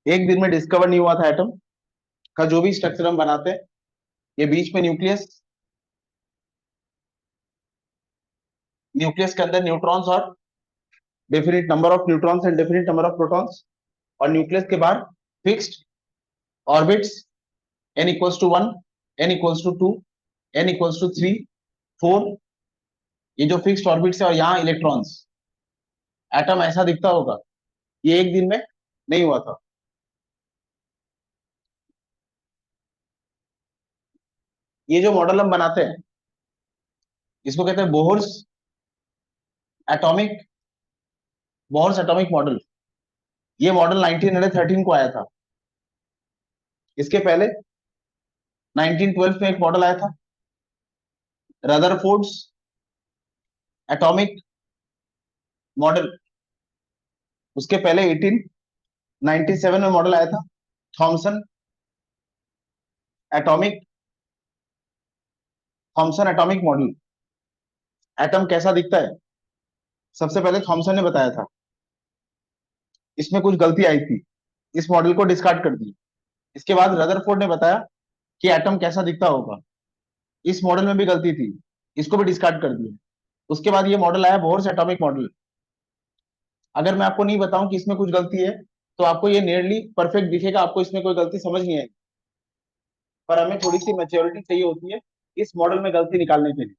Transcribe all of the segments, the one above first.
एक दिन में डिस्कवर नहीं हुआ था एटम का जो भी स्ट्रक्चर हम बनाते हैं। ये बीच में न्यूक्लियस, न्यूक्लियस के अंदर न्यूट्रॉन्स और definite number of neutrons and definite number of protons, और न्यूक्लियस के बाहर fixed orbits, n equals to 1, n equals to 2, n equals to 3, 4, ये जो फिक्स्ड ऑर्बिट्स है और यहाँ इलेक्ट्रॉन्स। एटम ऐसा दिखता होगा, ये एक दिन में नहीं हुआ था। ये जो मॉडल हम बनाते हैं इसको कहते हैं एटॉमिक बोहर्स एटॉमिक मॉडल। ये मॉडल 1913 को आया था। इसके पहले 1912 में एक मॉडल आया था, रदरफोर्ड्स एटॉमिक मॉडल। उसके पहले 1897 में मॉडल आया था, थॉमसन एटॉमिक मॉडल। एटम कैसा दिखता है सबसे पहले थॉमसन ने बताया था। इसमें कुछ गलती आई थी, इस मॉडल को डिस्कार्ड कर दी। इसके बाद रदरफोर्ड ने बताया कि एटम कैसा दिखता होगा, इस मॉडल में भी गलती थी, इसको भी डिस्कार्ड कर दिया। उसके बाद ये मॉडल आया बोहर्स एटॉमिक मॉडल। अगर मैं आपको नहीं बताऊं कि इसमें कुछ गलती है तो आपको ये नियरली परफेक्ट दिखेगा, आपको इसमें कोई गलती समझ नहीं आएगी। पर हमें थोड़ी सी मैच्योरिटी चाहिए होती है इस मॉडल में गलती निकालने के लिए।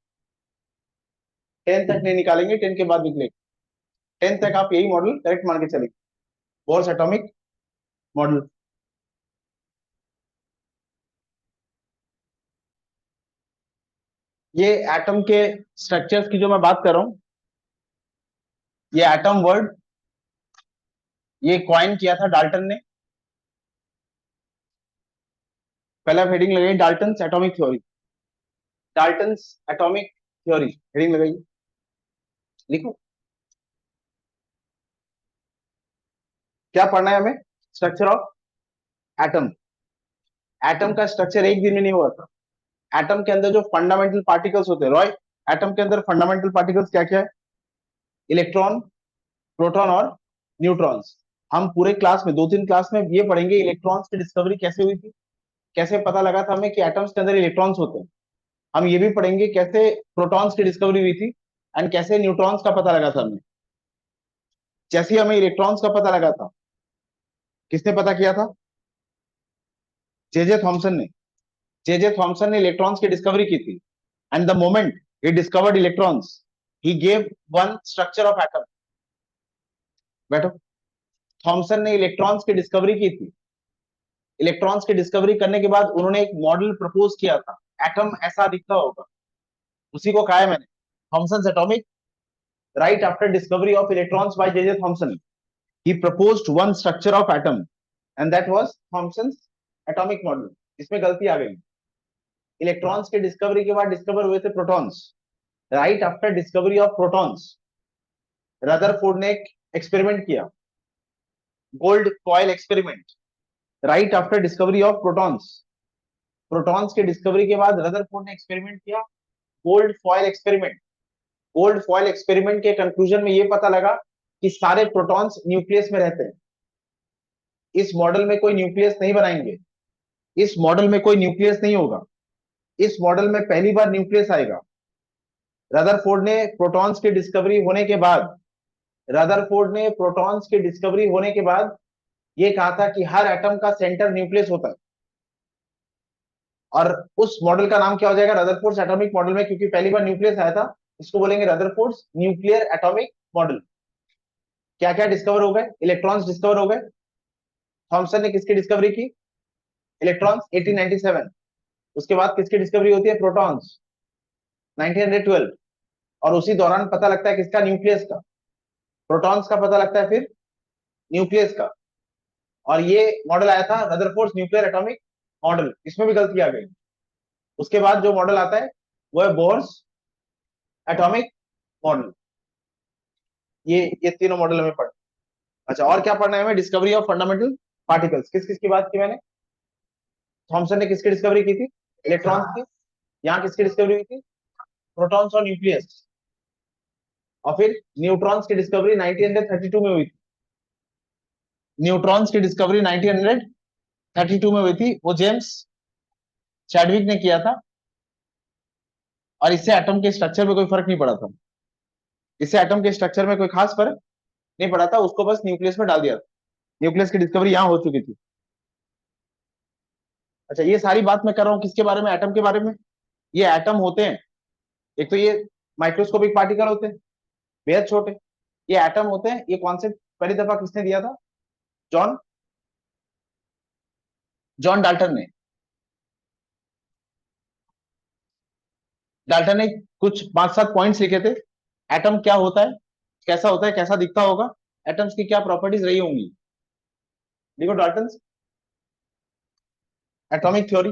10 तक नहीं निकालेंगे, 10 के बाद निकलेंगे। 10 तक आप यही मॉडल करेक्ट मान के चलेंगे, बोर्स एटॉमिक मॉडल। ये एटम के स्ट्रक्चर्स की जो मैं बात कर रहा हूं, ये एटम वर्ड ये कॉइन किया था डाल्टन ने। पहला हेडिंग लगाइए, Dalton's atomic theory. Dalton's atomic theory heading लगाइए, लिखो। क्या पढ़ना है हमें? Structure of atom. एटम का स्ट्रक्चर एक दिन में नहीं हुआ था। एटम के अंदर जो फंडामेंटल पार्टिकल्स होते हैं, रॉय, एटम के अंदर फंडामेंटल पार्टिकल्स क्या क्या है? इलेक्ट्रॉन, प्रोटॉन और न्यूट्रॉन्स। हम पूरे क्लास में 2-3 क्लास में ये पढ़ेंगे इलेक्ट्रॉन्स की डिस्कवरी कैसे हुई थी, कैसे पता लगा था हमें कि एटम्स के अंदर इलेक्ट्रॉन्स होते हैं। हम ये भी पढ़ेंगे कैसे प्रोटॉन्स की डिस्कवरी हुई थी एंड कैसे न्यूट्रॉन्स का पता लगा था हमें। जैसे हमें इलेक्ट्रॉन्स का पता लगा था, किसने पता किया था? जे थॉमसन ने। जे थॉमसन ने इलेक्ट्रॉन्स की डिस्कवरी की थी। And the moment he discovered electrons, he gave one structure of atom। बैठो। थॉमसन ने इलेक्ट्रॉन्स की डिस्कवरी की थी। इलेक्ट्रॉन्स की डिस्कवरी करने के बाद उन्होंने एक मॉडल प्रपोज किया था, एटम ऐसा दिखता होगा। उसी को कहा है मैंने, Thomson's atomic. Right after discovery of electrons by J Thomson, he proposed one structure of atom and that was Thomson's atomic model. इसमें गलती आ गई। इलेक्ट्रॉन्स की डिस्कवरी के बाद डिस्कवर हुए थे protons. Right after discovery of protons, Rutherford ने एक एक्सपेरिमेंट किया, gold coil experiment. Right after discovery of protons, protons की डिस्कवरी के बाद रदरफोर्ड ने एक्सपेरिमेंट किया, gold foil experiment. Gold foil experiment के कंक्लूजन में यह पता लगा कि सारे प्रोटॉन्स न्यूक्लियस में रहते हैं। इस मॉडल में कोई न्यूक्लियस नहीं बनाएंगे, इस मॉडल में कोई न्यूक्लियस नहीं होगा, इस मॉडल में पहली बार न्यूक्लियस आएगा। रदरफोर्ड ने प्रोटॉन्स की डिस्कवरी होने के बाद, रदरफोर्ड ने प्रोटॉन्स की डिस्कवरी होने के बाद ये कहा था कि हर एटम का सेंटर न्यूक्लियस होता है। और उस मॉडल का नाम क्या हो जाएगा? रदरफोर्ड्स एटॉमिक मॉडल में, क्योंकि पहली बार न्यूक्लियस आया था, इसको बोलेंगे रदरफोर्ड्स न्यूक्लियर एटॉमिक मॉडल। क्या क्या डिस्कवर हो गए? इलेक्ट्रॉन्स डिस्कवर हो गए। थॉमसन ने किसकी डिस्कवरी की? इलेक्ट्रॉन्स 1897। उसके बाद किसकी डिस्कवरी होती है? प्रोटॉन्स 1912। और उसी दौरान पता लगता है किसका? न्यूक्लियस का। प्रोटॉन्स का पता लगता है, फिर न्यूक्लियस का। और ये मॉडल आया था रदरफोर्ड्स न्यूक्लियर एटॉमिक मॉडल। इसमें भी गलती आ गई। उसके बाद जो मॉडल आता है वो है बोर्स एटॉमिक मॉडल। ये तीनों मॉडल हमें पढ़। अच्छा, और क्या पढ़ना है हमें? Discovery of fundamental particles. किस किस की बात की मैंने? थॉमसन ने किसकी डिस्कवरी की थी? इलेक्ट्रॉन्स की। यहाँ किसकी डिस्कवरी हुई थी? प्रोटॉन्स और न्यूक्लियस। और फिर न्यूट्रॉन्स की डिस्कवरी 1932 में हुई थी। न्यूट्रॉन्स की डिस्कवरी 1932 में हुई थी, वो जेम्स चैडविक ने किया था, और इससे एटम के स्ट्रक्चर में कोई फर्क नहीं पड़ा था। इससे एटम के स्ट्रक्चर में कोई खास फर्क नहीं पड़ा था, उसको बस न्यूक्लियस में डाल दिया था। न्यूक्लियस की डिस्कवरी यहां हो चुकी थी। अच्छा, ये सारी बात मैं कर रहा हूं किसके बारे में? एटम के बारे में। ये एटम होते हैं, एक तो ये माइक्रोस्कोपिक पार्टिकल होते हैं, बेहद छोटे। ये एटम होते हैं, ये कॉन्सेप्ट पहली दफा किसने दिया था? जॉन जॉन डाल्टन ने। डाल्टन ने कुछ 5-7 पॉइंट्स लिखे थे, एटम क्या होता है, कैसा दिखता होगा, एटम्स की क्या प्रॉपर्टीज रही होंगी। देखो डाल्टन एटॉमिक थ्योरी।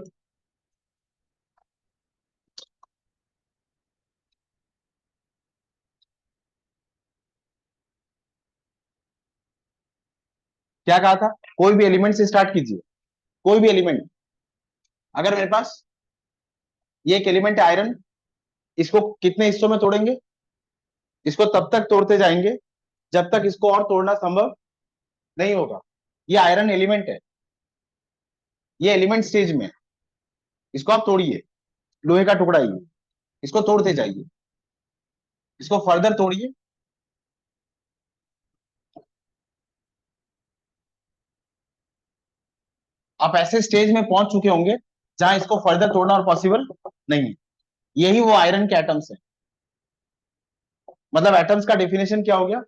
क्या कहा था? कोई भी एलिमेंट से स्टार्ट कीजिए, कोई भी एलिमेंट। अगर मेरे पास ये एक एलिमेंट है आयरन, इसको कितने हिस्सों में तोड़ेंगे? इसको तब तक तोड़ते जाएंगे जब तक इसको और तोड़ना संभव नहीं होगा। ये आयरन एलिमेंट है, ये एलिमेंट स्टेज में, इसको आप तोड़िए, लोहे का टुकड़ा ही, इसको तोड़ते जाइए, इसको फर्दर तोड़िए। आप ऐसे स्टेज में पहुंच चुके होंगे जहां इसको फर्दर तोड़ना और पॉसिबल नहीं है। यही वो आयरन के एटम्स है। मतलब एटम्स का डेफिनेशन क्या हो गया?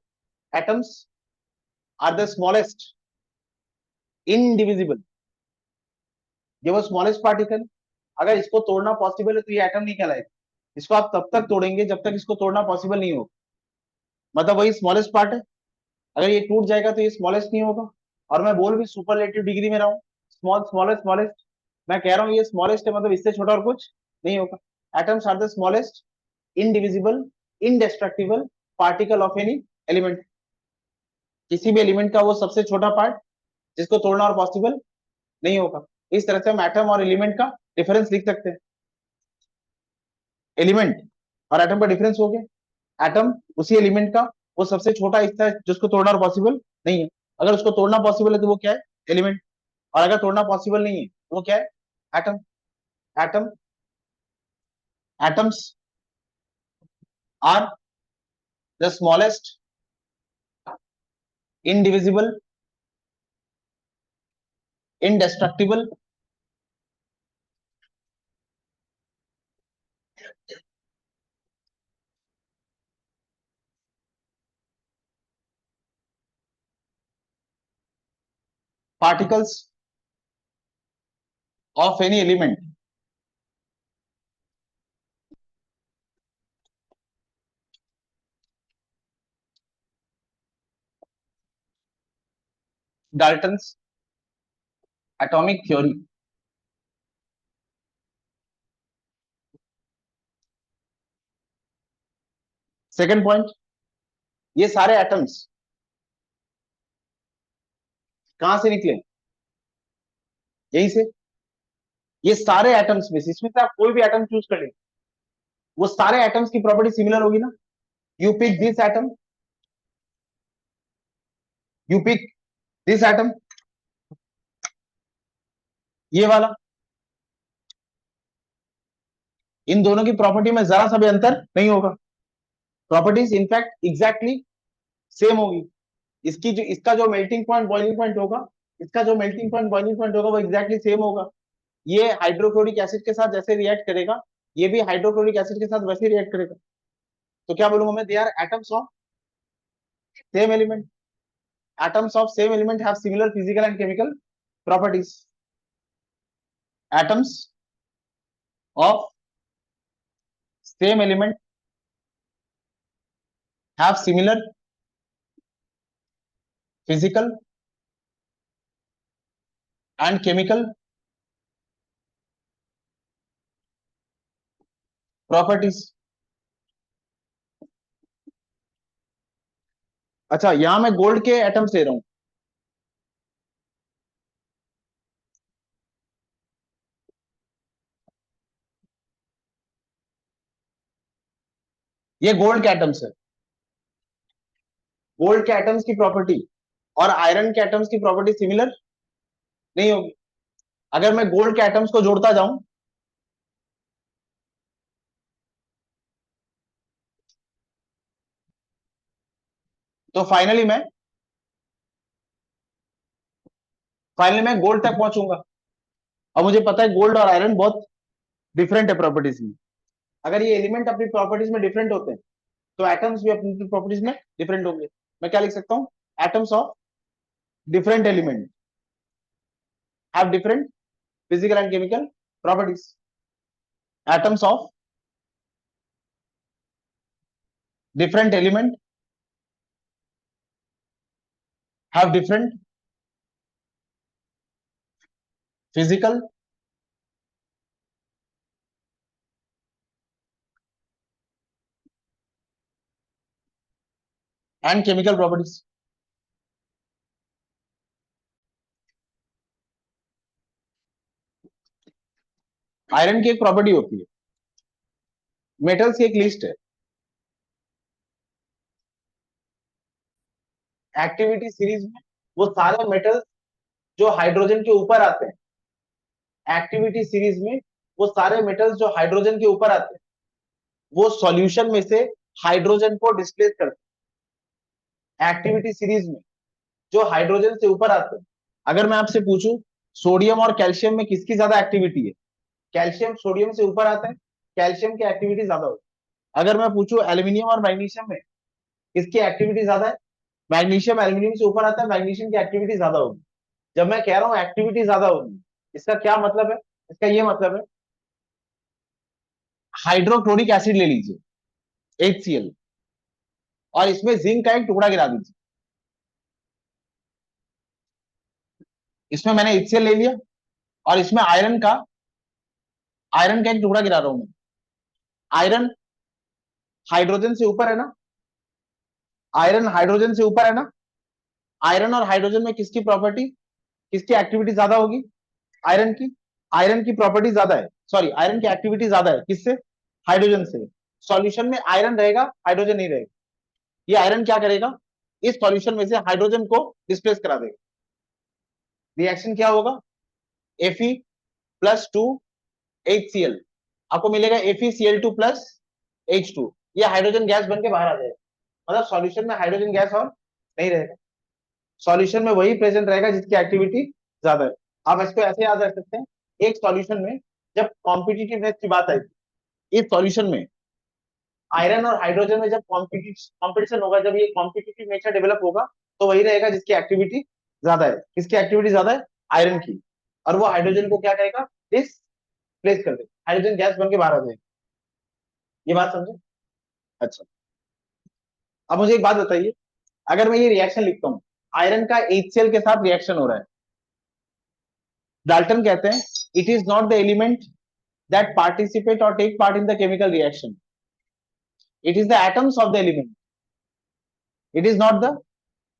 Atoms are the smallest indivisible. ये वो स्मॉलेस्ट पार्टिकल, अगर इसको तोड़ना पॉसिबल है तो ये एटम नहीं कहलाएगा। इसको आप तब तक तोड़ेंगे जब तक इसको तोड़ना पॉसिबल नहीं होगा। मतलब वही स्मॉलेस्ट पार्ट है, अगर ये टूट जाएगा तो ये स्मॉलेस्ट नहीं होगा। और मैं बोल भी सुपरलेटिव डिग्री में रहा हूँ, स्मॉल स्मॉलेस्ट स्मॉलेस्ट, मैं कह रहा हूँ ये स्मॉलेस्ट है, मतलब इससे छोटा और कुछ नहीं होगा। Atoms are the smallest indivisible indestructible particle of any element. किसी भी एलिमेंट का वो सबसे छोटा पार्ट जिसको तोड़ना और पॉसिबल नहीं होगा। इस तरह से हम एटम और एलिमेंट का डिफरेंस लिख सकते हैं। एलिमेंट और एटम का डिफरेंस हो गया, एटम उसी एलिमेंट का वो सबसे छोटा हिस्सा है जिसको तोड़ना और पॉसिबल नहीं है। अगर उसको तोड़ना पॉसिबल है तो वो क्या है? एलिमेंट। और अगर तोड़ना पॉसिबल नहीं है तो वो क्या है? Atom. Atom atoms are the smallest indivisible indestructible particles of any element. Dalton's atomic theory. Second point, ये सारे एटम्स कहां से निकले? यहीं से। ये सारे एटम्स में से, इसमें से आप कोई भी एटम चूज कर ले, वो सारे एटम्स की प्रॉपर्टी सिमिलर होगी ना। You pick this atom, you pick this atom, ये वाला, इन दोनों की प्रॉपर्टी में जरा सा भी अंतर नहीं होगा। प्रॉपर्टीज इनफैक्ट एग्जैक्टली सेम होगी। इसका जो मेल्टिंग पॉइंट बॉइलिंग पॉइंट होगा, इसका जो मेल्टिंग पॉइंट बॉइलिंग पॉइंट होगा वो एग्जैक्टली सेम होगा। ये हाइड्रोक्लोरिक एसिड के साथ जैसे रिएक्ट करेगा, ये भी हाइड्रोक्लोरिक एसिड के साथ वैसे रिएक्ट करेगा। तो क्या बोलूंगा मैं? They are atoms of same element. atoms of same element have similar physical and chemical properties. Atoms of same element have similar physical and chemical properties. अच्छा, यहां मैं गोल्ड के एटम्स ले रहा हूं। ये गोल्ड के एटम्स है। गोल्ड के एटम्स की प्रॉपर्टी और आयरन के एटम्स की प्रॉपर्टी सिमिलर नहीं होगी। अगर मैं गोल्ड के एटम्स को जोड़ता जाऊं, तो फाइनली मैं गोल्ड तक पहुंचूंगा। और मुझे पता है गोल्ड और आयरन बहुत डिफरेंट है प्रॉपर्टीज में। अगर ये एलिमेंट अपनी प्रॉपर्टीज में डिफरेंट होते हैं, तो एटम्स भी अपनी प्रॉपर्टीज में डिफरेंट होंगे। मैं क्या लिख सकता हूँ? Atoms of different element have different physical and chemical properties. Atoms of different element have different physical and chemical properties. Iron की एक प्रॉपर्टी होती है, मेटल्स की एक लिस्ट है, एक्टिविटी सीरीज में वो सारे मेटल्स जो हाइड्रोजन के ऊपर आते हैं, एक्टिविटी सीरीज में वो सारे मेटल्स जो हाइड्रोजन के ऊपर आते हैं, वो सॉल्यूशन में से हाइड्रोजन को डिस्प्लेस करते हैं। एक्टिविटी सीरीज में जो हाइड्रोजन से ऊपर आते हैं, अगर मैं आपसे पूछूं सोडियम और कैल्शियम में किसकी ज्यादा एक्टिविटी है, कैल्शियम सोडियम से ऊपर आता है, कैल्शियम की एक्टिविटी ज्यादा होती है। अगर मैं पूछूं एल्यूमिनियम और मैग्नीशियम में किसकी एक्टिविटी ज्यादा है, मैग्नीशियम एल्यूमिनियम से ऊपर आता है, मैग्नीशियम की एक्टिविटी ज्यादा होगी। जब मैं कह रहा हूं एक्टिविटी ज्यादा होगी, इसका क्या मतलब है? इसका ये मतलब है, हाइड्रोक्लोरिक एसिड ले लीजिए, HCl, और इसमें जिंक का एक टुकड़ा गिरा दीजिए। इसमें मैंने HCl ले लिया और इसमें आयरन का एक टुकड़ा गिरा रहा हूं मैं। आयरन हाइड्रोजन से ऊपर है ना, आयरन हाइड्रोजन से ऊपर है ना। आयरन और हाइड्रोजन में किसकी प्रॉपर्टी, किसकी एक्टिविटी ज्यादा होगी? आयरन की। आयरन की प्रॉपर्टी ज्यादा है, सॉरी आयरन की एक्टिविटी ज्यादा है किससे? हाइड्रोजन से। सॉल्यूशन में आयरन रहेगा, हाइड्रोजन नहीं रहेगा। ये आयरन क्या करेगा, इस सॉल्यूशन में से हाइड्रोजन को डिस्प्लेस करा देगा। रिएक्शन क्या होगा? Fe+2HCl, आपको मिलेगा FeCl2+H2। ये हाइड्रोजन गैस बन के बाहर आ जाएगा, मतलब सॉल्यूशन में हाइड्रोजन गैस और नहीं रहेगा, सॉल्यूशन में वही प्रेजेंट रहेगा जिसकी एक्टिविटी ज्यादा है। आप इसको ऐसे याद रख सकते हैं, एक सॉल्यूशन में जब कॉम्पिटिटिवनेस की बात आई, इस सॉल्यूशन में आयरन और हाइड्रोजन में जब कॉम्पिटिशन होगा, जब ये कॉम्पिटिटिव नेचर डेवलप होगा, तो वही रहेगा जिसकी एक्टिविटी ज्यादा है। किसकी एक्टिविटी ज्यादा है? आयरन की। और वो हाइड्रोजन को क्या कहेगा? डिस्प्लेस कर देगा, हाइड्रोजन गैस बन के बाहर आ जाएगा। ये बात समझे? अच्छा, अब मुझे एक बात बताइए, अगर मैं ये रिएक्शन लिखता हूँ, आयरन का HCl के साथ रिएक्शन हो रहा है, डाल्टन कहते हैं it is not the element that participate और take part in the chemical reaction, it is the atoms of the element, it is not the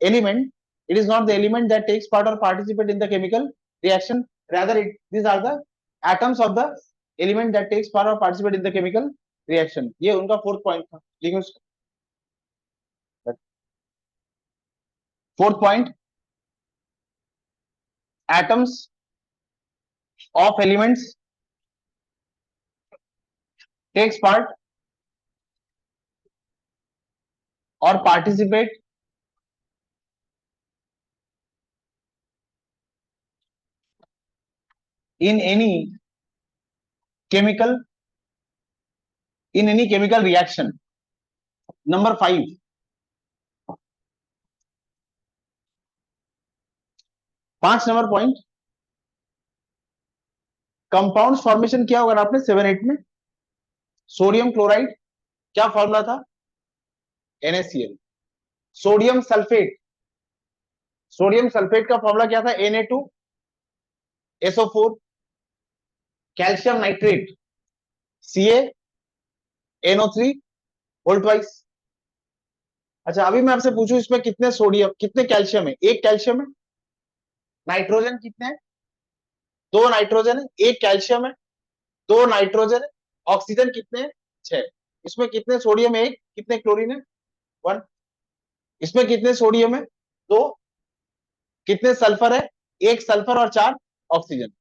element, it is not the element that takes part or participate in the chemical reaction, rather these are the atoms of the element that takes part or participate in the chemical reaction। ये उनका fourth point था, लिखिए उसको। Fourth point, atoms of elements takes part or participate in any chemical, in any chemical reaction। Number 5, 5 number point, compound formation किया होगा आपने 7-8 में, sodium chloride क्या फॉर्मूला था? NaCl। Sodium sulphate, sodium sulphate का फॉर्मूला क्या था? Na2SO4। Calcium nitrate CaNO3 2। अच्छा, अभी मैं आपसे पूछूं इसमें कितने सोडियम कितने कैल्शियम है? एक कैल्शियम है। नाइट्रोजन कितने हैं? 2 नाइट्रोजन है, एक कैल्शियम है, 2 नाइट्रोजन है। ऑक्सीजन कितने हैं? 6। इसमें कितने सोडियम है? एक। कितने क्लोरीन है? 1। इसमें कितने सोडियम है? 2। कितने सल्फर है? एक सल्फर और 4 ऑक्सीजन।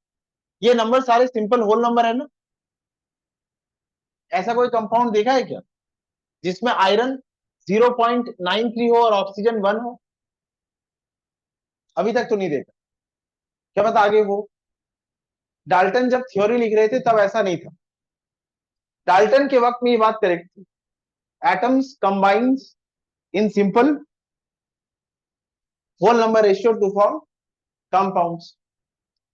ये नंबर सारे सिंपल होल नंबर है ना। ऐसा कोई कंपाउंड देखा है क्या जिसमें आयरन 0.93 हो और ऑक्सीजन 1 हो? अभी तक तो नहीं देखा। क्या पता आगे हो। डाल्टन जब थ्योरी लिख रहे थे तब ऐसा नहीं था। डाल्टन के वक्त में ये बात करेक्ट थी। Atoms combines in simple whole number ratio to form compounds.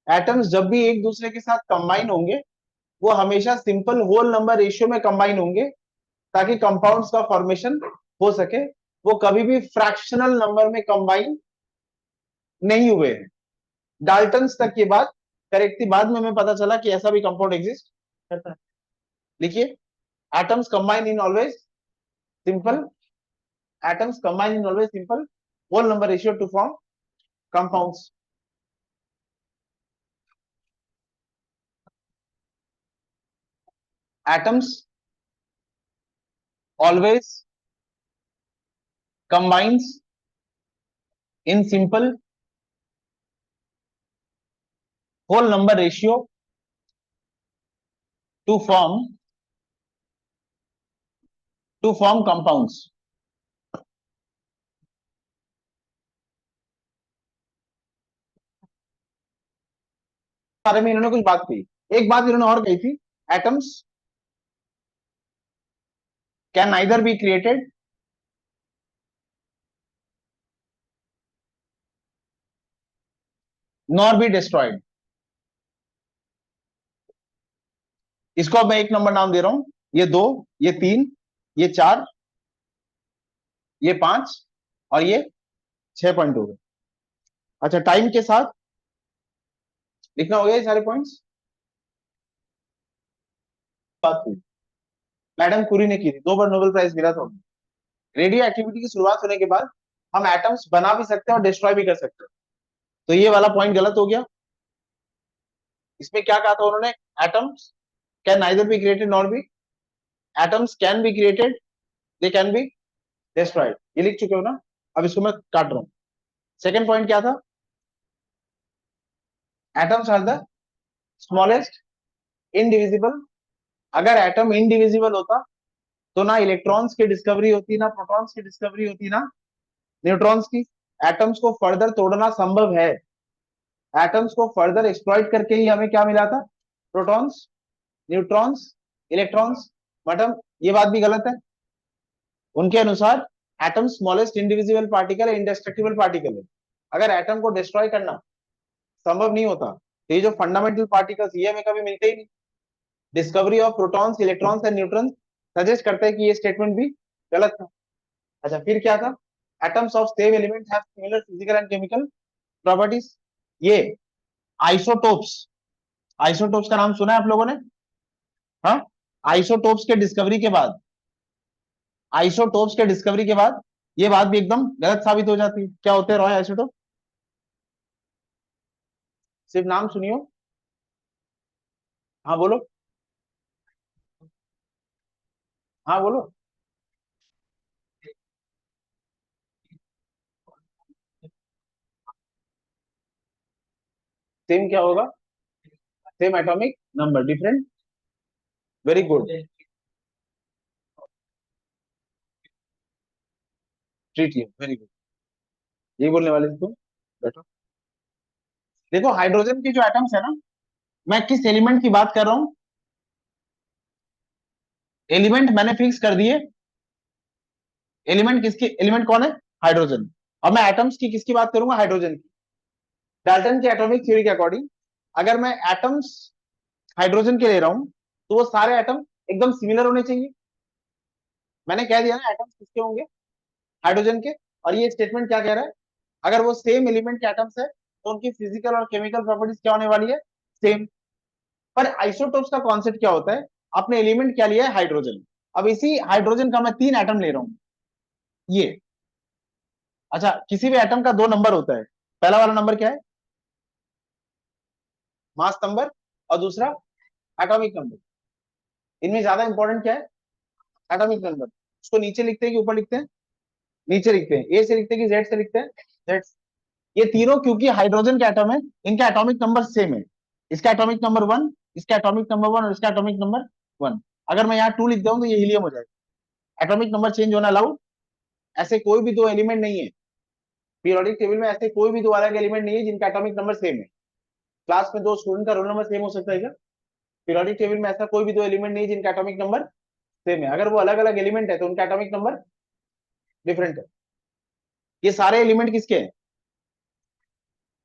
Atoms जब भी एक दूसरे के साथ कंबाइन होंगे वो हमेशा सिंपल होल नंबर रेशियो में कंबाइन होंगे ताकि कंपाउंड्स का फॉर्मेशन हो सके। वो कभी भी फ्रैक्शनल नंबर में कंबाइन नहीं हुए हैं। डाल्टन्स तक ये बात करेक्ट थी। बाद में हमें पता चला कि ऐसा भी कंपाउंड एग्जिस्ट करता है। लिखिए, atoms combine in always simple atoms combine in always simple whole number ratio to form compounds. Atoms always combines in simple whole number ratio to form compounds. बारे में इन्होंने कुछ बात कही। एक बात इन्होंने और कही थी, atoms can neither be created nor be destroyed. इसको अब मैं एक नंबर नाम दे रहा हूं। ये 2, ये 3, ये 4, ये 5 और ये 6 पॉइंट हो गए। अच्छा, टाइम के साथ लिखना हो गया ये सारे पॉइंट्स। बात हुई मैडम कुरी ने की थी, 2 बार नोबेल प्राइज मिला था। रेडियो एक्टिविटी की शुरुआत होने के बाद हम एटम्स बना भी सकते हैं और डिस्ट्रॉय भी कर सकते हैं। तो ये वाला पॉइंट गलत हो गया। इसमें क्या कहा था उन्होंने? Atoms can neither be created nor B atoms can be created, they can be destroyed. ये लिख चुके हो ना। अब इसको मैं काट रहा हूं। सेकेंड पॉइंट क्या था? Atoms are the smallest indivisible. अगर एटम इनडिविजिबल होता तो ना इलेक्ट्रॉन्स की डिस्कवरी होती, ना प्रोटॉन्स की डिस्कवरी होती, ना न्यूट्रॉन्स की। एटम्स को फर्दर तोड़ना संभव है। एटम्स को फर्दर एक्सप्लॉइट करके ही हमें क्या मिला था? Protons, neutrons, electrons. मतलब ये बात भी गलत है। उनके अनुसार एटम स्मॉलेस्ट इंडिविजुअल पार्टिकल है, इंडेस्ट्रक्टिबल पार्टिकल है। अगर एटम को डिस्ट्रॉय करना संभव नहीं होता तो ये जो फंडामेंटल पार्टिकल्स ये हमें कभी मिलते ही नहीं। Discovery of protons, electrons and neutrons suggest करते हैं कि ये स्टेटमेंट भी गलत था। अच्छा, फिर क्या था? Atoms of same element have similar physical and chemical properties. ये आइसोटोप्स, आइसोटोप्स का नाम सुना है आप लोगों ने? हाँ, आइसोटोप्स के डिस्कवरी के बाद, आइसोटोप्स के डिस्कवरी के बाद ये बात भी एकदम गलत साबित हो जाती है। क्या होते हैं रॉय आइसोटोप? सिर्फ नाम सुनियो। हाँ बोलो। हाँ बोलो। सेम क्या होगा? Same atomic number, different. Very good. Tritium, very good. यही बोलने वाले थे तुम। बैठो। देखो, हाइड्रोजन की जो एटम्स है ना, मैं किस एलिमेंट की बात कर रहा हूं? एलिमेंट मैंने फिक्स कर दिए। एलिमेंट किसकी? एलिमेंट कौन है? हाइड्रोजन। अब मैं एटम्स की किसकी बात करूंगा? हाइड्रोजन की। डाल्टन की एटॉमिक थ्योरी के अकॉर्डिंग अगर मैं एटम्स हाइड्रोजन के ले रहा हूं तो वो सारे एटम एकदम सिमिलर होने चाहिए। मैंने कह दिया ना एटम्स किसके होंगे? हाइड्रोजन के। और ये स्टेटमेंट क्या कह रहा है? अगर वो सेम एलिमेंट के एटम्स है तो उनकी फिजिकल और केमिकल प्रॉपर्टीज क्या होने वाली है? सेम। पर आइसोटोप्स का कॉन्सेप्ट क्या होता है? आपने एलिमेंट क्या लिया है? हाइड्रोजन। अब इसी हाइड्रोजन का मैं 3 एटम ले रहा हूं। ये, अच्छा, किसी भी एटम का 2 नंबर होता है। पहला वाला नंबर क्या है? Mass number. और दूसरा एटॉमिक नंबर। इनमें ज्यादा इंपॉर्टेंट क्या है? Atomic number. उसको नीचे लिखते हैं कि ऊपर लिखते हैं? नीचे लिखते हैं। ए से लिखते हैं कि जेड से लिखते हैं? जेड। ये तीनों क्योंकि हाइड्रोजन के एटम है, इनका एटॉमिक नंबर सेम है। इसका एटॉमिक नंबर 1, इसका एटॉमिक नंबर 1 और इसका एटॉमिक नंबर 1। अगर मैं यहाँ 2 लिख दूं तो ये हीलियम हो जाएगा। एटॉमिक नंबर चेंज होना अलाउड। ऐसे कोई भी दो एलिमेंट नहीं है पीरियोडिक टेबल में, ऐसे कोई भी दो अलग एलिमेंट नहीं है जिनका एटॉमिक नंबर सेम है। क्लास में दो स्टूडेंट का रोल नंबर सेम हो सकता है क्या? पीरियोडिक टेबल में ऐसा कोई भी दो एलिमेंट नहीं है जिनका एटॉमिक नंबर सेम है। अगर वो अलग अलग एलिमेंट है तो उनका एटॉमिक नंबर डिफरेंट है। ये सारे एलिमेंट किसके हैं?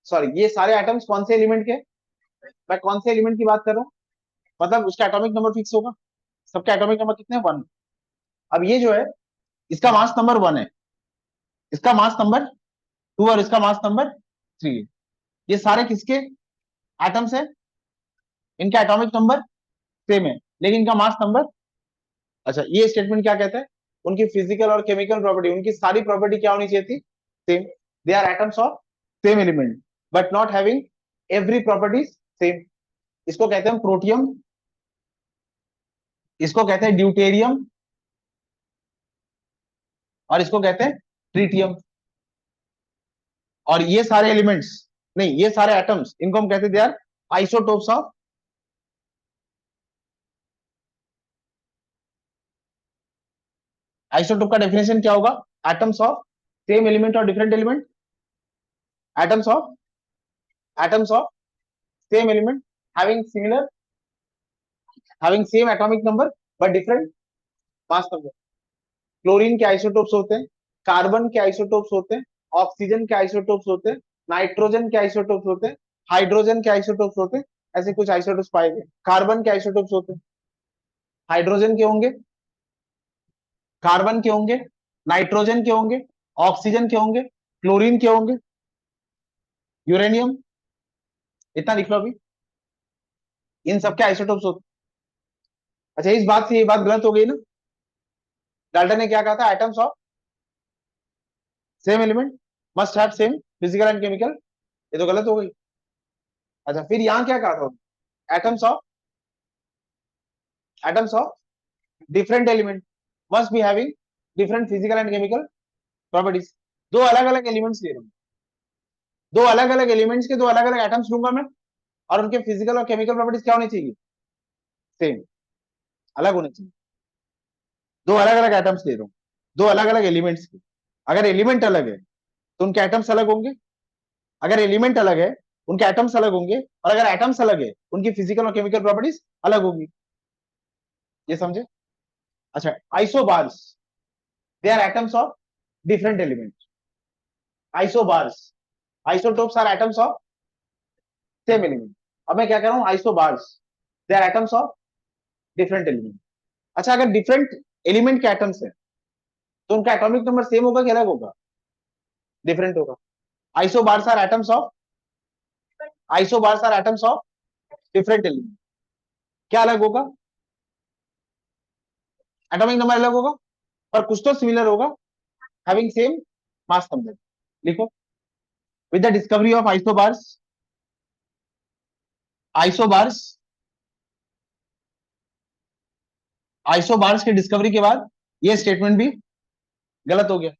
सॉरी, ये सारे एटम्स कौन से एलिमेंट के हैं? मैं कौन से एलिमेंट की बात कर रहा हूँ? मतलब उसका एटॉमिक नंबर फिक्स होगा। सबका एटॉमिक नंबर कितने? 1। अब ये जो है, इसका मास नंबर 1 है, इसका मास नंबर 2 और इसका मास नंबर 3 है। ये सारे किसके एटम्स है? इनका एटॉमिक नंबर सेम है लेकिन इनका मास नंबर। अच्छा, ये स्टेटमेंट क्या कहता है? उनकी फिजिकल और केमिकल प्रॉपर्टी, उनकी सारी प्रॉपर्टी क्या होनी चाहिए थी? Same. They are atoms of same element but not having every properties same. इसको कहते हैं प्रोटियम, इसको कहते हैं ड्यूटेरियम और इसको कहते हैं ट्रीटियम। और ये सारे एलिमेंट्स, नहीं, ये सारे एटम्स, इनको हम कहते हैं they are isotopes of. Isotope का डेफिनेशन क्या होगा? एटम्स ऑफ सेम एलिमेंट और different element. Atoms of same element having similar, having same atomic number but different mass number। Chlorine के आइसोटोप्स होते हैं, कार्बन के आइसोटोप्स होते हैं, ऑक्सीजन के आइसोटोप्स होते हैं, नाइट्रोजन के आइसोटोप्स होते हैं, हाइड्रोजन के आइसोटोप्स होते हैं। ऐसे कुछ आइसोटोप्स पाए गए। कार्बन के आइसोटोप्स होते हैं, हाइड्रोजन के होंगे, कार्बन के होंगे, नाइट्रोजन के होंगे, ऑक्सीजन के होंगे, क्लोरीन के होंगे, यूरेनियम। इतना लिख लो अभी, इन सबके आइसोटोप्स होते हैं। अच्छा, इस बात से ये बात गलत हो गई ना? डाल्टन ने क्या कहा था? Atoms of same element must have same physical and chemical. ये तो गलत हो गई। अच्छा, फिर यहां क्या कहा था? Atoms of different element must be having different physical and chemical properties. दो अलग अलग एलिमेंट्स ले रहा हूं, दो अलग अलग एलिमेंट्स के दो अलग अलग एटम्स लूंगा मैं, और उनके फिजिकल और केमिकल प्रॉपर्टीज क्या होनी चाहिए? सेम, अलग होने चाहिए। दो अलग अलग एटम्स ले रहा हूं, दो अलग अलग एलिमेंट्स के। अगर एलिमेंट अलग है तो उनके एटम्स अलग होंगे, अगर एलिमेंट अलग है उनके एटम्स अलग होंगे, और अगर एटम्स अलग है उनकी फिजिकल और केमिकल प्रॉपर्टीज अलग होंगी। ये समझे? अच्छा, isobars, they are atoms of different elements. Isobars, isotopes are atoms of same element. अब मैं क्या कह रहा हूं? Isobars, they are atoms of different element. अच्छा, अगर डिफरेंट एलिमेंट के एटम्स है तो उनका एटॉमिक नंबर सेम होगा कि अलग होगा? डिफरेंट होगा। Isobars are atoms of different element. क्या अलग होगा? एटॉमिक नंबर अलग होगा, पर कुछ तो सिमिलर होगा, हैविंग सेम मास नंबर। लिखो, with the discovery of isobars isobars की डिस्कवरी के बाद ये स्टेटमेंट भी गलत हो गया।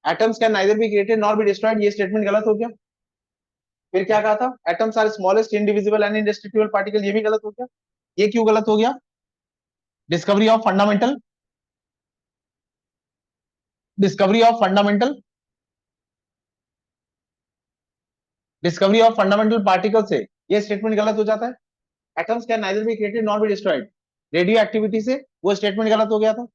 Atoms can neither be created nor be destroyed, ये स्टेटमेंट गलत हो गया। फिर क्या कहा था? Atoms are smallest indivisible and indestructible particle, ये भी गलत हो गया। ये क्यों गलत हो गया? Discovery of fundamental discovery of fundamental discovery of fundamental particle से ये स्टेटमेंट गलत हो जाता है। Atoms can neither be created nor be destroyed, radio activity से वो स्टेटमेंट गलत हो गया था।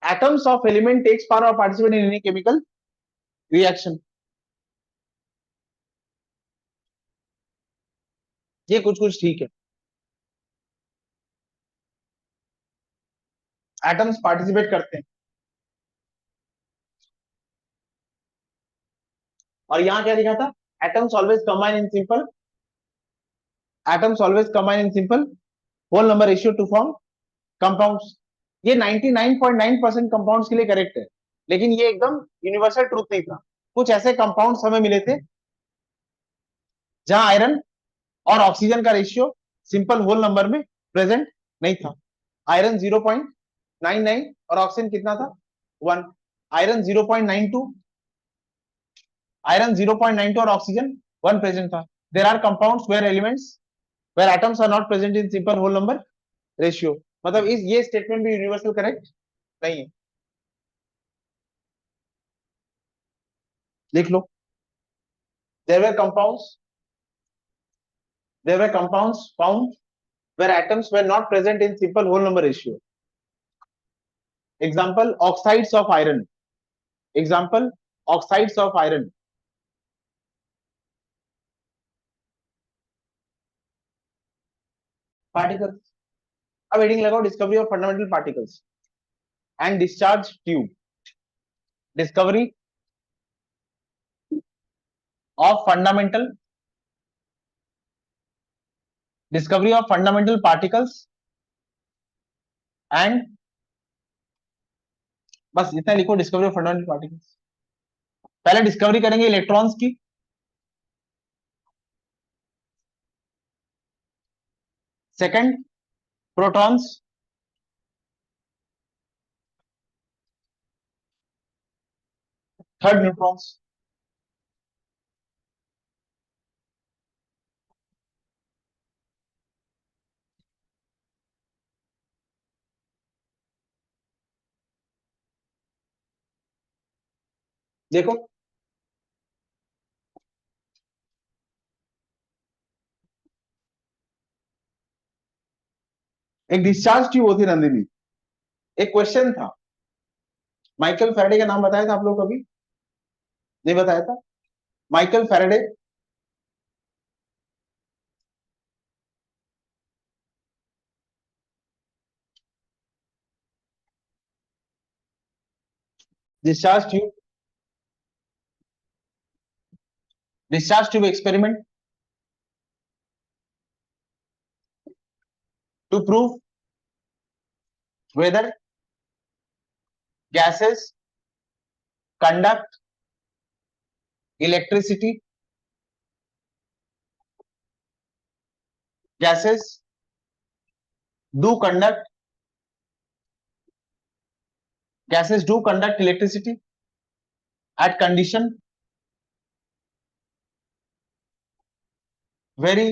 Atoms of element takes part और participate in any chemical reaction, ये कुछ कुछ ठीक है। एटम्स पार्टिसिपेट करते हैं। और यहां क्या लिखा था? Atoms always combine in simple whole number ratio to form compounds. ये 99.9% कंपाउंड्स के लिए करेक्ट है, लेकिन ये एकदम यूनिवर्सल ट्रूथ नहीं था। कुछ ऐसे कंपाउंड्स हमें मिले थे जहां आयरन और ऑक्सीजन का रेशियो सिंपल होल नंबर में प्रेजेंट नहीं था। आयरन 0.99 और ऑक्सीजन कितना था 1, आयरन 0.92, आयरन 0.92 और ऑक्सीजन 1 प्रेजेंट था. There are compounds where elements where atoms are not present in simple whole number ratio. मतलब इस ये स्टेटमेंट भी यूनिवर्सल करेक्ट नहीं है. लिख लो. There were compounds found where atoms were not present in simple whole number ratio. Example, oxides of iron. Example, oxides of iron. Particles. अब heading लगाओ discovery of fundamental particles and discharge tube. Discovery of fundamental particles and, बस इतना लिखो, discovery of fundamental particles. पहले discovery करेंगे electrons की, second protons, third neutrons. देखो एक डिस्चार्ज ट्यूब होती नंदिनी. एक क्वेश्चन था, माइकल फैराडे का नाम बताया था आप लोग कभी? नहीं बताया था. Michael Faraday discharge tube experiment to prove whether gases conduct electricity, gases do conduct electricity at condition very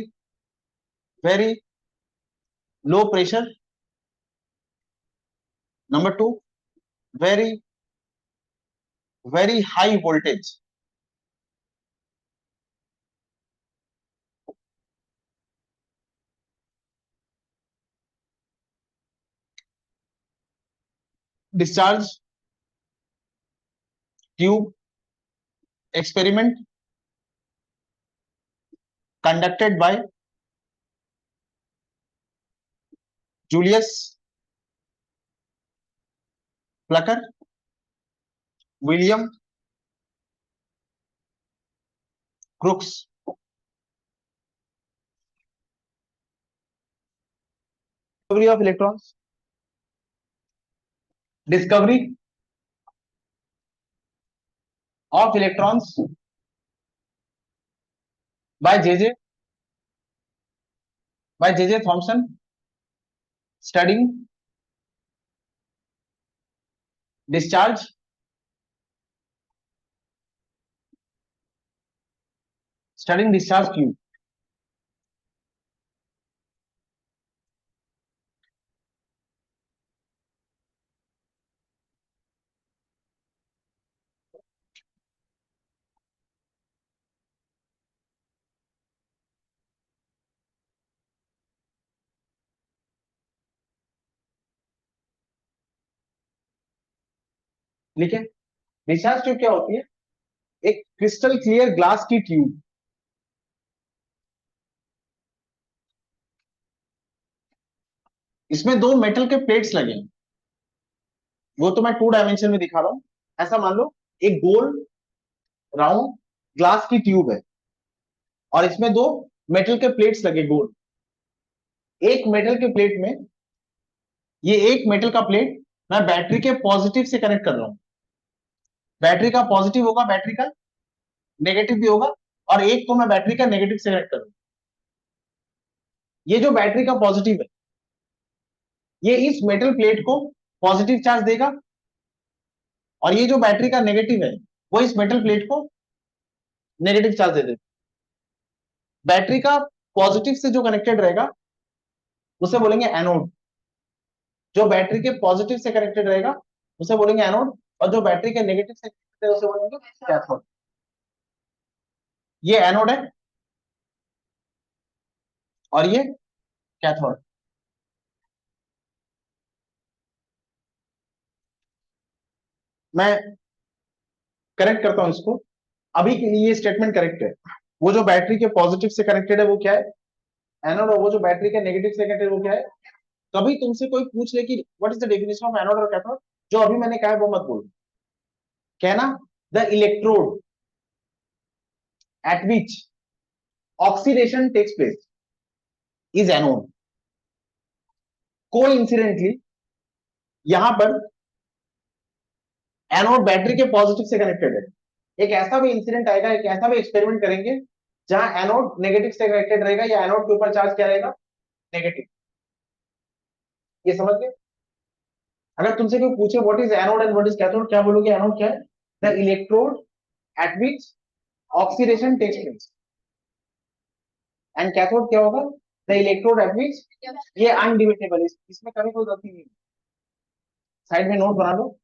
low pressure. Number 2, very high voltage. Discharge tube experiment conducted by Julius Plucker, William Crookes. Discovery of electrons. Discovery of electrons by J.J. Thomson, studying discharge tube. लिखे. Discharge tube क्या होती है? एक crystal clear glass की tube. इसमें 2 metal के plates लगे हैं. वो तो मैं 2 डायमेंशन में दिखा रहा हूं. ऐसा मान लो एक गोल राउंड ग्लास की ट्यूब है और इसमें 2 मेटल के प्लेट्स लगे गोल. एक मेटल के प्लेट में, ये एक मेटल का प्लेट मैं बैटरी के पॉजिटिव से कनेक्ट कर रहा हूं. बैटरी का पॉजिटिव होगा, बैटरी का नेगेटिव भी होगा, और एक को मैं बैटरी का नेगेटिव से कनेक्ट करूंगा. ये जो बैटरी का पॉजिटिव है ये इस मेटल प्लेट को पॉजिटिव चार्ज देगा, और ये जो बैटरी का नेगेटिव है वो इस मेटल प्लेट को नेगेटिव चार्ज दे देगा। बैटरी का पॉजिटिव से जो कनेक्टेड रहेगा उसे बोलेंगे एनोड, जो बैटरी के पॉजिटिव से कनेक्टेड रहेगा उसे बोलेंगे एनोड, और जो बैटरी के नेगेटिव से कनेक्टेड है उसे बोलेंगे कैथोड। ये एनोड है और ये कैथोड। मैं करेक्ट करता हूं इसको, अभी के लिए ये स्टेटमेंट करेक्ट है। वो जो बैटरी के पॉजिटिव से कनेक्टेड है वो क्या है, एनोड, और वो जो बैटरी के नेगेटिव से कनेक्टेड है वो क्या है। कभी तुमसे कोई पूछ ले कि what is the definition of anode और कैथोड, जो अभी मैंने कहा है वो मत बोलो। कहना the electrode at which oxidation takes place is anode. Coincidentally यहां पर एनोड बैटरी के पॉजिटिव से कनेक्टेड है। एक ऐसा भी इंसिडेंट आएगा, एक ऐसा भी एक्सपेरिमेंट करेंगे जहां एनोड नेगेटिव से कनेक्टेड रहेगा, या एनोड के ऊपर चार्ज क्या रहेगा, नेगेटिव। ये समझ गए। अगर तुमसे कोई पूछे what is anode and what is cathode, क्या बोलोगे, एनोड क्या है, the electrode at which oxidation takes place, and cathode क्या होगा, द इलेक्ट्रोड एट विच, ये अनडिबेटेबल है, इसमें कभी कोई गलती नहीं। साइड में नोट बना लो।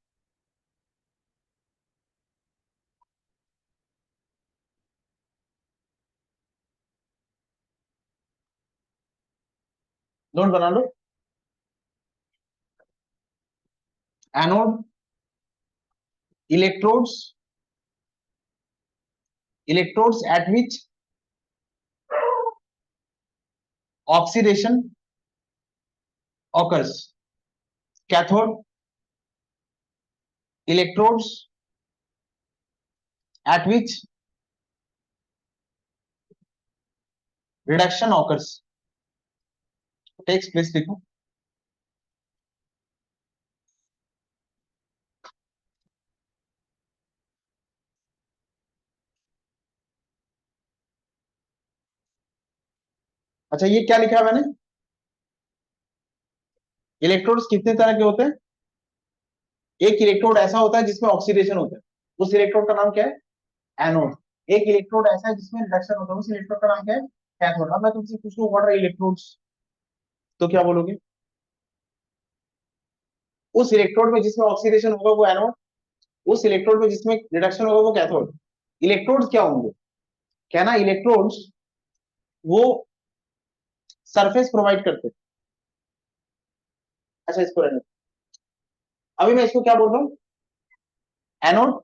नोट बना लो। Anode, electrodes, electrodes at which oxidation occurs, cathode, electrodes at which reduction occurs, takes place लिखो। अच्छा ये क्या लिखा है मैंने, इलेक्ट्रोड्स कितने तरह के होते हैं, एक इलेक्ट्रोड ऐसा होता है जिसमें ऑक्सीडेशन होता है, उस इलेक्ट्रोड का नाम क्या है, एनोड। एक इलेक्ट्रोड ऐसा है जिसमें रिडक्शन होता है, उस इलेक्ट्रोड का नाम क्या है, कैथोड। अब मैं तुमसे पूछूं व्हाट आर इलेक्ट्रोड्स, तो क्या बोलोगे, उस इलेक्ट्रोड में जिसमें ऑक्सीडेशन होगा वो एनोड, उस इलेक्ट्रोड में जिसमें रिडक्शन होगा वो कैथोड। इलेक्ट्रोड्स क्या होंगे, कहना इलेक्ट्रोड्स वो सरफेस प्रोवाइड करते हैं। अच्छा इसको रहने, अभी मैं इसको क्या बोल रहा हूँ, एनोड,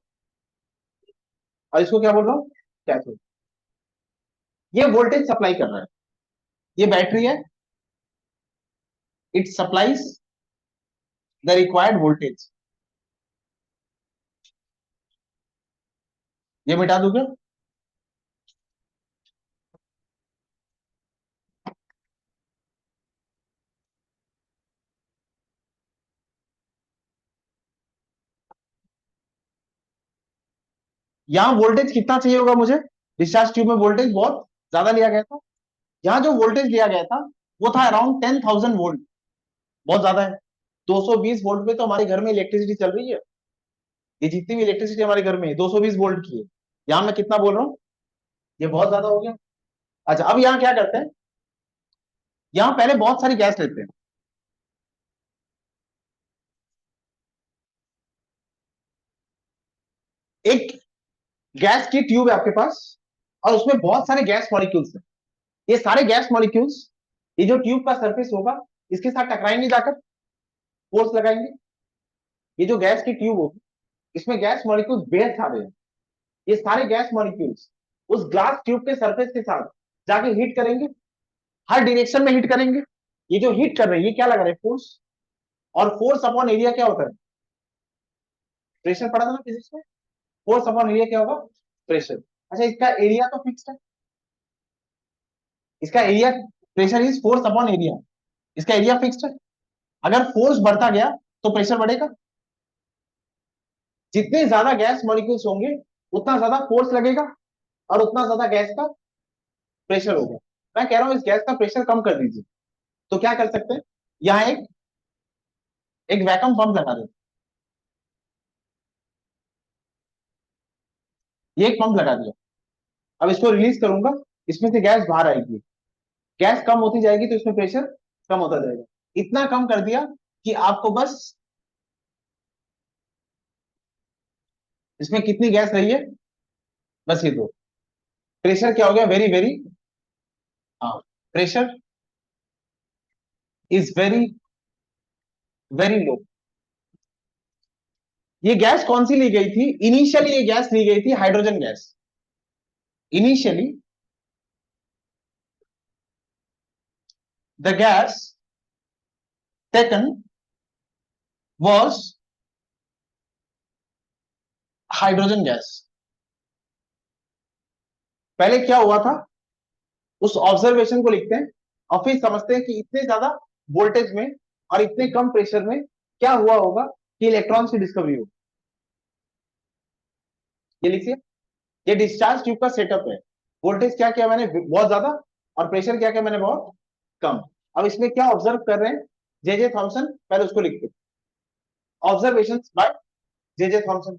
और इसको क्या बोल रहा हूँ, कैथोड। ये वोल्टेज सप्लाई कर रहा है, ये बैटरी है, it supplies the required voltage. ये मिटा दूंगा। यहाँ वोल्टेज कितना चाहिए होगा मुझे, डिस्चार्ज ट्यूब में वोल्टेज बहुत ज्यादा लिया गया था। यहाँ जो वोल्टेज लिया गया था वो था अराउंड 10,000 वोल्ट, बहुत ज्यादा है। 220 वोल्ट पे तो हमारे घर में इलेक्ट्रिसिटी चल रही है, ये जितनी भी इलेक्ट्रिसिटी हमारे घर में 220 वोल्ट की है। यहाँ मैं कितना बोल रहा हूँ, ये बहुत ज्यादा हो गया। अच्छा अब यहाँ क्या करते हैं, यहाँ पहले बहुत सारी गैस लेते हैं। एक गैस की ट्यूब है आपके पास, और उसमें बहुत सारे गैस मॉलिक्यूल्स हैं। ये सारे गैस मॉलिक्यूल्स, ये जो ट्यूब का सरफेस होगा इसके साथ टकराएंगे, जाकर फोर्स लगाएंगे। ये जो गैस की ट्यूब होगी इसमें गैस मॉलिक्यूल्स बेहद सारे हैं। ये सारे गैस मॉलिक्यूल्स उस ग्लास ट्यूब के सरफेस के साथ जाके हिट करेंगे, हर डायरेक्शन में हिट करेंगे। ये जो हिट कर रहे हैं ये क्या लगा रहे हैं, फोर्स। और फोर्स अपॉन एरिया क्या होता है, प्रेशर पढ़ा था ना फिजिक्स में, फोर्स अपॉन एरिया क्या होगा, प्रेशर। अच्छा इसका एरिया तो फिक्स्ड है, इसका area, pressure is force upon area, इसका एरिया फिक्स्ड है। अगर फोर्स बढ़ता गया तो प्रेशर बढ़ेगा। जितने ज्यादा गैस मॉलिक्यूल्स होंगे उतना ज्यादा फोर्स लगेगा, और उतना ज्यादा गैस का प्रेशर होगा। मैं कह रहा हूं इस गैस का प्रेशर कम कर दीजिए। तो क्या कर सकते हैं, यहाँ एक एक वैक्यूम पंप लगा दो, ये एक पंप लगा दिया। अब इसको रिलीज करूंगा, इसमें से गैस बाहर आएगी, गैस कम होती जाएगी तो इसमें प्रेशर कम होता जाएगा। इतना कम कर दिया कि आपको बस इसमें कितनी गैस रही है, बस ये दो। प्रेशर क्या हो गया, वेरी वेरी, हाँ, pressure is very very low. ये गैस कौन सी ली गई थी, इनिशियली ये गैस ली गई थी hydrogen gas. Initially the gas taken was hydrogen gas. पहले क्या हुआ था, उस ऑब्जर्वेशन को लिखते हैं और फिर समझते हैं कि इतने ज्यादा वोल्टेज में और इतने कम प्रेशर में क्या हुआ होगा कि इलेक्ट्रॉन्स की डिस्कवरी हो। ये लिखिए, ये डिस्चार्ज ट्यूब का सेटअप है। वोल्टेज क्या किया मैंने, बहुत ज्यादा, और प्रेशर क्या किया मैंने, बहुत कम। अब इसमें क्या ऑब्जर्व कर रहे हैं, जे जे थॉमसन, पहले उसको लिखते, observation by J J Thomson.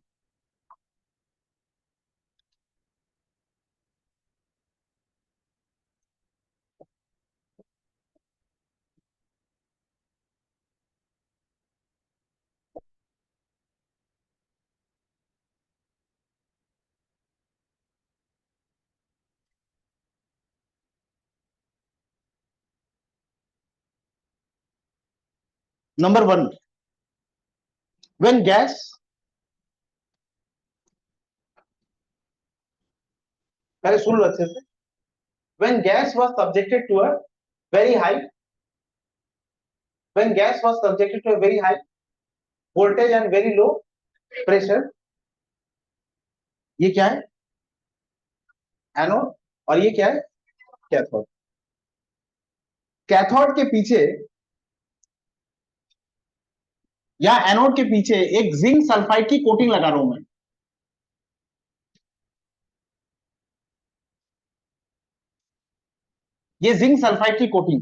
Number one, when gas, पहले सुन लो अच्छे से, when gas was subjected to a very high, when gas was subjected to a very high voltage and very low pressure, ये क्या है, एनोड, और ये क्या है, कैथोड। कैथोड के पीछे या एनोड के पीछे एक जिंक सल्फाइड की कोटिंग लगा रहा हूं मैं। ये जिंक सल्फाइड की कोटिंग,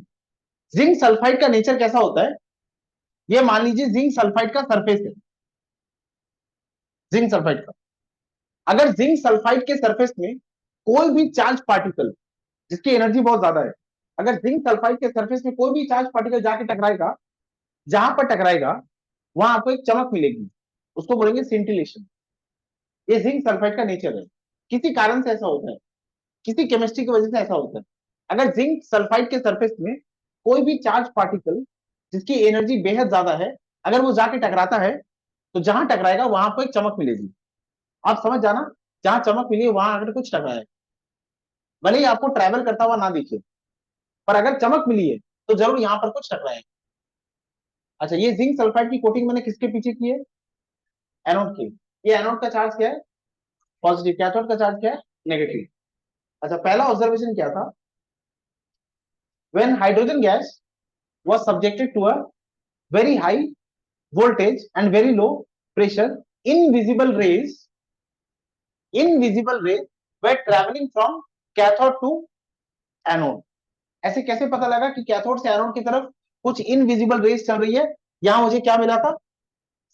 जिंक सल्फाइड का नेचर कैसा होता है, ये मान लीजिए जिंक सल्फाइड का सरफेस है, जिंक सल्फाइड का, अगर जिंक सल्फाइड के सरफेस में कोई भी चार्ज पार्टिकल जिसकी एनर्जी बहुत ज्यादा है, अगर जिंक सल्फाइड के सरफेस में कोई भी चार्ज पार्टिकल जाके टकराएगा, जहां पर टकराएगा वहां आपको एक चमक मिलेगी, उसको बोलेंगे सिंटिलेशन। ये जिंक सल्फाइड का नेचर है, किसी कारण से ऐसा होता है, किसी केमिस्ट्री की वजह से ऐसा होता है। अगर जिंक सल्फाइड के सरफेस में कोई भी चार्ज पार्टिकल जिसकी एनर्जी बेहद ज्यादा है, अगर वो जाके टकराता है, तो जहां टकराएगा वहां आपको एक चमक मिलेगी। आप समझ जाना, जहां चमक मिली है वहां अगर कुछ टकराए, भले ही आपको ट्रैवल करता हुआ ना दिखे, पर अगर चमक मिली है तो जरूर यहां पर कुछ टकराए। अच्छा, ये जिंक सल्फाइड की कोटिंग मैंने किसके पीछे की है, एनोड की। ये एनोड का चार्ज क्या है, पॉजिटिव, कैथोड का चार्ज क्या है, नेगेटिव। अच्छा, पहला ऑब्जर्वेशन क्या था, when hydrogen gas was subjected to a very high voltage and very low pressure, invisible rays, invisible rays were traveling from cathode to anode। ऐसे कैसे पता लगा कि कैथोड से एनोड की तरफ कुछ इनविजिबल रेस चल रही है, यहां मुझे क्या मिला था,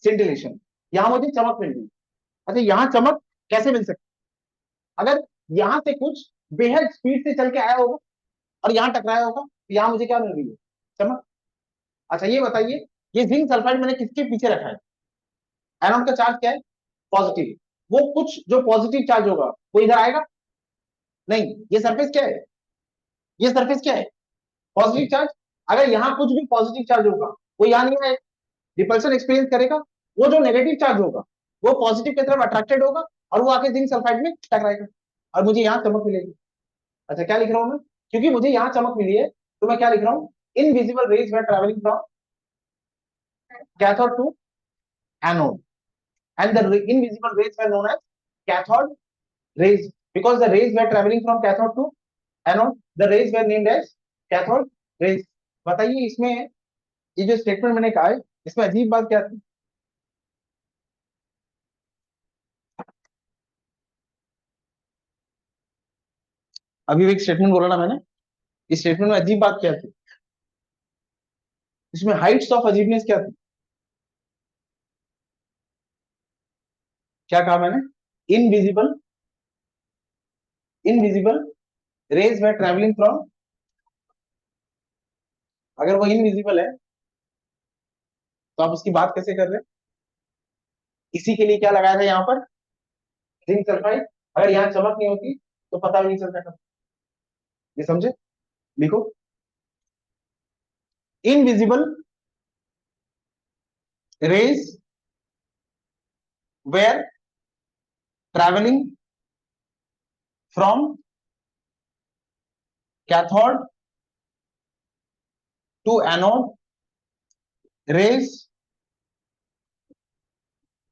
सिंटिलेशन, यहां मुझे चमक मिल गई। अच्छा, यहां चमक कैसे मिल सकती, अगर यहां से कुछ बेहद स्पीड से चल के आया होगा और यहां टकराया होगा, तो यहां मुझे क्या मिल रही है, चमक। अच्छा, ये बताइए, ये जिंक सल्फाइड मैंने किसके पीछे रखा है, एनोड का चार्ज क्या है, पॉजिटिव, वो कुछ जो पॉजिटिव चार्ज होगा वो इधर आएगा, नहीं, ये सरफेस क्या है, ये सरफेस क्या है, पॉजिटिव चार्ज। अगर यहाँ कुछ भी पॉजिटिव चार्ज होगा वो यहाँ नहीं आएगा, रिपल्शन एक्सपीरियंस करेगा, वो जो नेगेटिव चार्ज होगा वो पॉजिटिव की तरफ अट्रैक्टेड होगा और वो आके जिंक सल्फाइड में टकराएगा और मुझे यहाँ चमक मिलेगी। अच्छा, क्या लिख रहा हूँ मैं, क्योंकि मुझे यहाँ चमक मिली है तो मैं क्या लिख रहा हूँ, invisible rays were travelling from cathode to anode, and the invisible rays were known as cathode rays, because the rays were traveling from cathode to anode, the rays were named as cathode rays। बताइए, इसमें ये जो statement मैंने कहा है, इसमें अजीब बात क्या थी, अभी एक स्टेटमेंट बोला ना मैंने, इस स्टेटमेंट में अजीब बात क्या थी, इसमें हाइट्स ऑफ अजीबनेस क्या थी, क्या कहा मैंने? Invisible, invisible rays were travelling from, अगर वो इनविजिबल है तो आप उसकी बात कैसे कर रहे हैं? इसी के लिए क्या लगाया था यहाँ पर, जिंक सल्फाइड। अगर यहाँ चमक नहीं होती तो पता भी नहीं चलता था। ये समझे? लिखो, invisible rays were travelling from cathode to anode, rays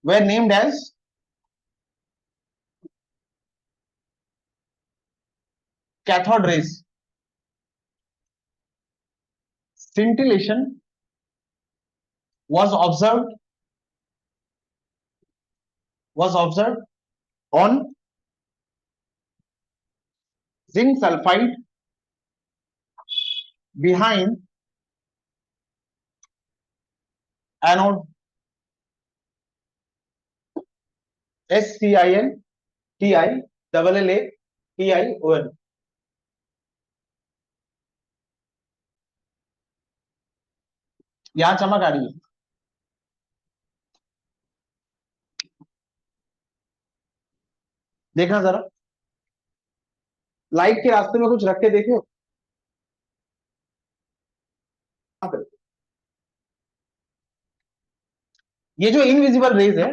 were named as cathode rays. Scintillation was observed on zinc sulfide behind anode. SCINTILLATION. यहां चमक आ रही है, देखना जरा, लाइट के रास्ते में कुछ रख के देखो। ये जो इनविजिबल रेज है,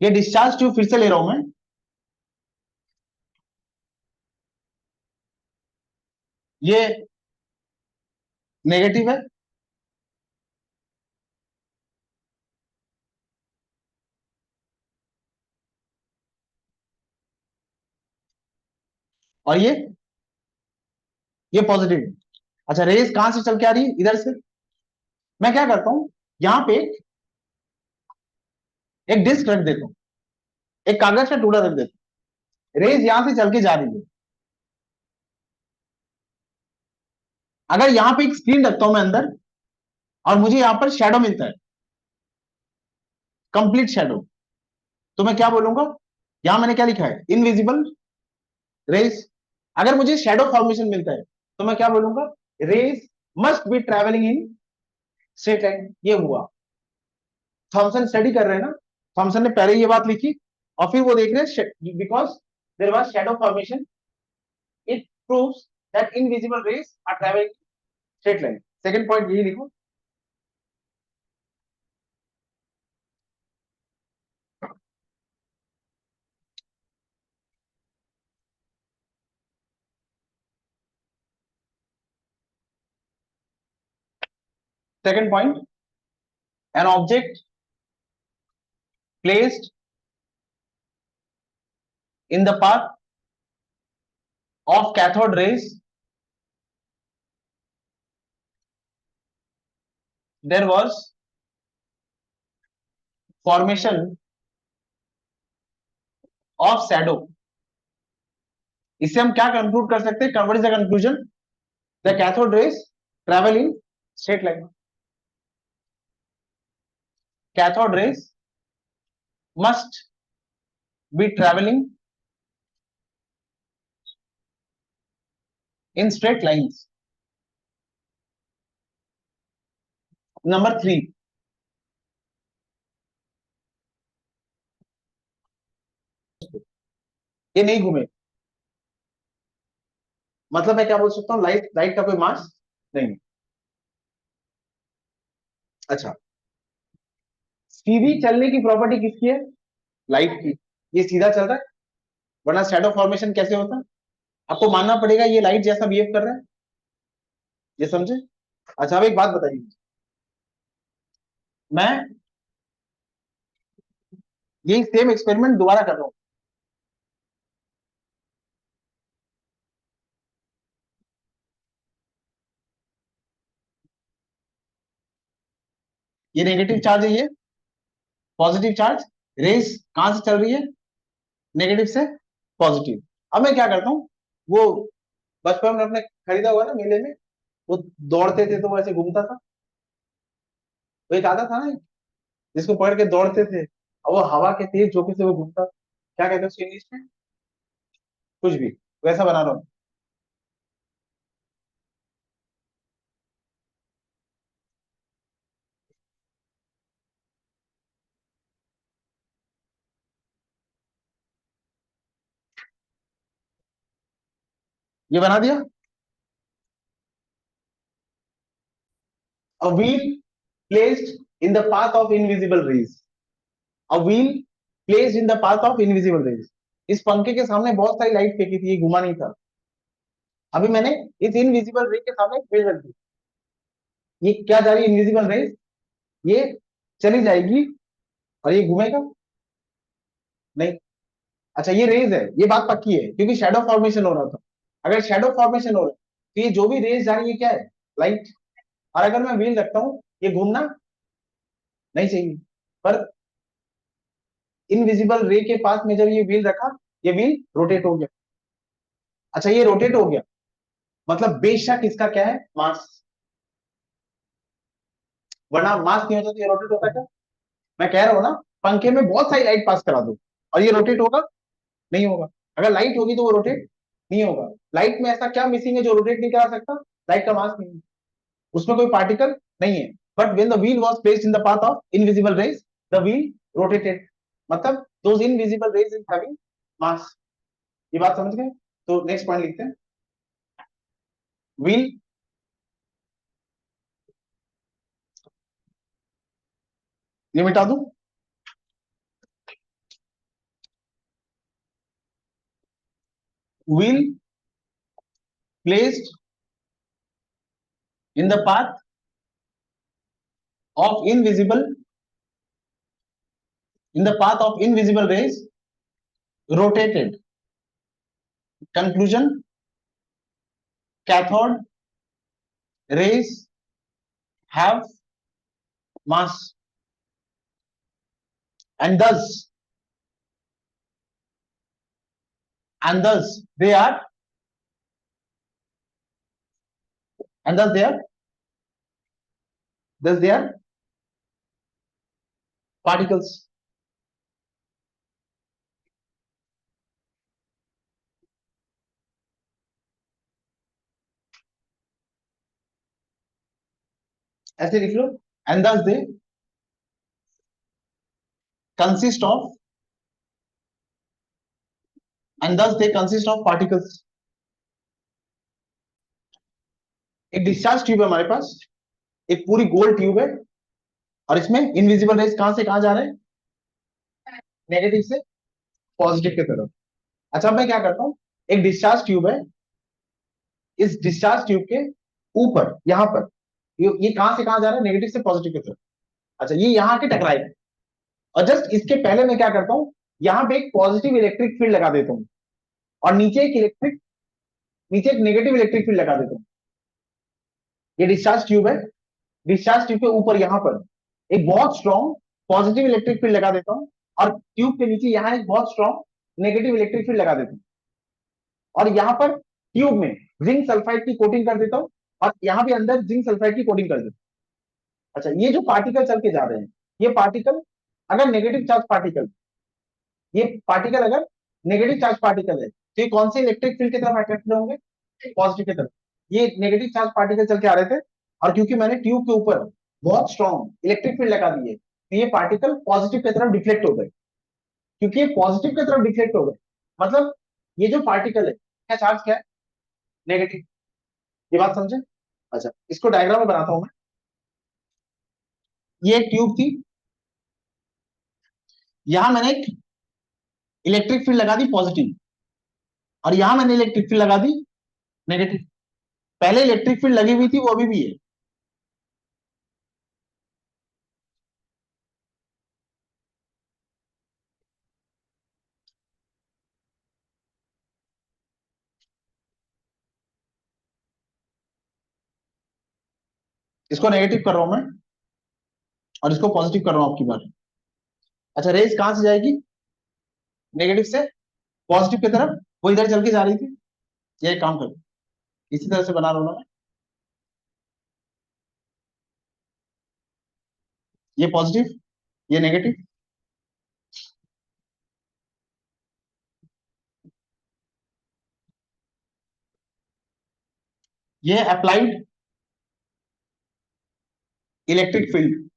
ये डिस्चार्ज ट्यूब फिर से ले रहा हूं मैं, ये नेगेटिव है, और ये पॉजिटिव है। अच्छा, रेज कहां से चल के आ रही है? इधर से। मैं क्या करता हूं, यहां पे एक डिस्क रख देता हूं, एक कागज का टुकड़ा रख देता हूं, रेज यहां से चल के जा रही है। अगर यहां पे एक स्क्रीन रखता हूं मैं अंदर, और मुझे यहां पर शेडो मिलता है, कंप्लीट शेडो, तो मैं क्या बोलूंगा? यहां मैंने क्या लिखा है? Invisible rays. अगर मुझे शेडो फॉर्मेशन मिलता है तो मैं क्या बोलूंगा? Rays must be travelling in straight line. ये हुआ, थॉमसन स्टडी कर रहे हैं ना, थॉमसन ने पहले ये बात लिखी और फिर वो देख रहे हैं because there was shadow formation, it proves that invisible rays are travelling straight line. Second point यही लिखो। Second point, an object placed in the path of cathode rays, there was formation of shadow. इससे हम क्या conclude कर सकते हैं? What is the conclusion? The cathode rays travel in straight line. Cathode rays must be traveling in straight lines. Number 3, ये नहीं घूमे, मतलब मैं क्या बोल सकता हूँ? लाइट, लाइट का कोई मास नहीं। अच्छा, सीधी चलने की प्रॉपर्टी किसकी है? लाइट की। ये सीधा चल रहा है, वरना शैडो फॉर्मेशन कैसे होता है? आपको मानना पड़ेगा ये लाइट जैसा बिहेव कर रहा है। ये समझे? अच्छा, अब एक बात बताइए, मैं यही सेम एक्सपेरिमेंट दोबारा कर रहा हूं। ये नेगेटिव चार्ज है, ये पॉजिटिव चार्ज। रेस कहां से चल रही है? नेगेटिव से पॉजिटिव। अब मैं क्या करता हूँ, वो बचपन में अपने खरीदा हुआ ना मेले में, वो दौड़ते थे तो वो ऐसे घूमता था, वो एक आता था ना, जिसको पकड़ के दौड़ते थे और वो हवा के तेज झोंके से वो घूमता, क्या कहते हैं उसको इंग्लिश में? कुछ भी, वैसा बना रहा हूँ। ये बना दिया। A wheel placed in the path of invisible rays. A wheel placed in the path of invisible rays. इस पंखे के सामने बहुत सारी लाइट फेंकी थी, ये घुमा नहीं था। अभी मैंने इस इनविजिबल रे के सामने व्हील रख दी, ये क्या जा रही है? इनविजिबल रेज, ये चली जाएगी और ये घूमेगा नहीं। अच्छा ये रेज है, ये बात पक्की है क्योंकि शैडो फॉर्मेशन हो रहा था। अगर शैडो फॉर्मेशन हो रहा है तो ये जो भी रेज जा रही है क्या है? लाइट। और अगर मैं व्हील रखता हूं, ये घूमना नहीं चाहिए। पर इनविजिबल रे के पास में जब ये व्हील रखा, ये व्हील रोटेट हो गया। अच्छा ये रोटेट हो गया, मतलब बेशक इसका क्या है? मास। वरना मास नहीं होता तो ये रोटेट होता क्या? मैं कह रहा हूं ना, पंखे में बहुत सारी लाइट पास करा दो और ये रोटेट होगा? नहीं होगा। अगर लाइट होगी तो वो रोटेट नहीं होगा। लाइट में ऐसा क्या मिसिंग है जो रोटेट नहीं करा सकता? लाइट का मास नहीं है, उसमें कोई पार्टिकल नहीं है। But when the wheel was placed in the path of invisible rays, the wheel rotated, मतलब those invisible rays is having mass. ये बात समझ गए? तो नेक्स्ट पॉइंट लिखते हैं। व्हील, ये मिटा दूं? Wheel placed in the path of invisible, in the path of invisible rays, rotated. Conclusion: cathode rays have mass, and thus and thus they are and thus they are thus they are particles. ऐसे लिख लो, and thus they consist of and thus they consist of particles. एक discharge tube है हमारे पास, एक पूरी गोल tube है, और इसमें इनविजिबल रेज कहां से कहां जा रहे हैं? नेगेटिव से पॉजिटिव की तरफ। अच्छा मैं क्या करता हूं, एक डिस्चार्ज ट्यूब है, इस डिस्चार्ज ट्यूब के ऊपर यहां पर ये कहां से कहां जा रहा है? नेगेटिव से पॉजिटिव की तरफ। अच्छा ये यहां के टकराए, और जस्ट इसके पहले मैं क्या करता हूं, यहां पे एक पॉजिटिव इलेक्ट्रिक फील्ड लगा देता हूं, और नीचे एक नेगेटिव इलेक्ट्रिक फील्ड लगा देता हूं। ये डिस्चार्ज ट्यूब है, डिस्चार्ज ट्यूब के ऊपर यहां पर एक बहुत स्ट्रॉन्ग पॉजिटिव इलेक्ट्रिक फील्ड लगा देता हूं, और ट्यूब के नीचे यहां एक बहुत स्ट्रॉन्ग नेगेटिव इलेक्ट्रिक फील्ड लगा देता हूं, और यहां पर ट्यूब में जिंक सल्फाइड की कोटिंग कर देता हूं, और यहां भी अंदर जिंक सल्फाइड की कोटिंग कर देता हूं। अच्छा ये जो पार्टिकल चल के जा रहे हैं, ये पार्टिकल अगर नेगेटिव चार्ज पार्टिकल, ये पार्टिकल अगर नेगेटिव चार्ज पार्टिकल है तो ये कौन से इलेक्ट्रिक फील्ड की तरफ अट्रैक्ट होंगे? पॉजिटिव की तरफ। ये नेगेटिव चार्ज पार्टिकल चल के आ रहे थे, और क्योंकि मैंने ट्यूब के ऊपर बहुत स्ट्रॉन्ग इलेक्ट्रिक फील्ड लगा दिए, तो ये पार्टिकल पॉजिटिव की तरफ डिफ्लेक्ट हो गए। क्योंकि ये पॉजिटिव की तरफ डिफ्लेक्ट हो गए, मतलब ये जो पार्टिकल है क्या चार्ज क्या है? नेगेटिव। ये बात समझे? अच्छा इसको डायग्राम में बनाता हूं मैं। ये एक ट्यूब थी, यहां मैंने एक इलेक्ट्रिक फील्ड लगा दी पॉजिटिव, और यहां मैंने इलेक्ट्रिक फील्ड लगा दी नेगेटिव। पहले इलेक्ट्रिक फील्ड लगी हुई थी, वो अभी भी है। इसको नेगेटिव कर रहा हूं मैं, और इसको पॉजिटिव कर रहा हूं आपकी बार। अच्छा रेस कहां से जाएगी? नेगेटिव से पॉजिटिव की तरफ, वो इधर चल के जा रही थी। ये एक काम करो, इसी तरह से बना रहा हूं ना मैं। ये पॉजिटिव, ये नेगेटिव। ये अप्लाइड इलेक्ट्रिक फील्ड,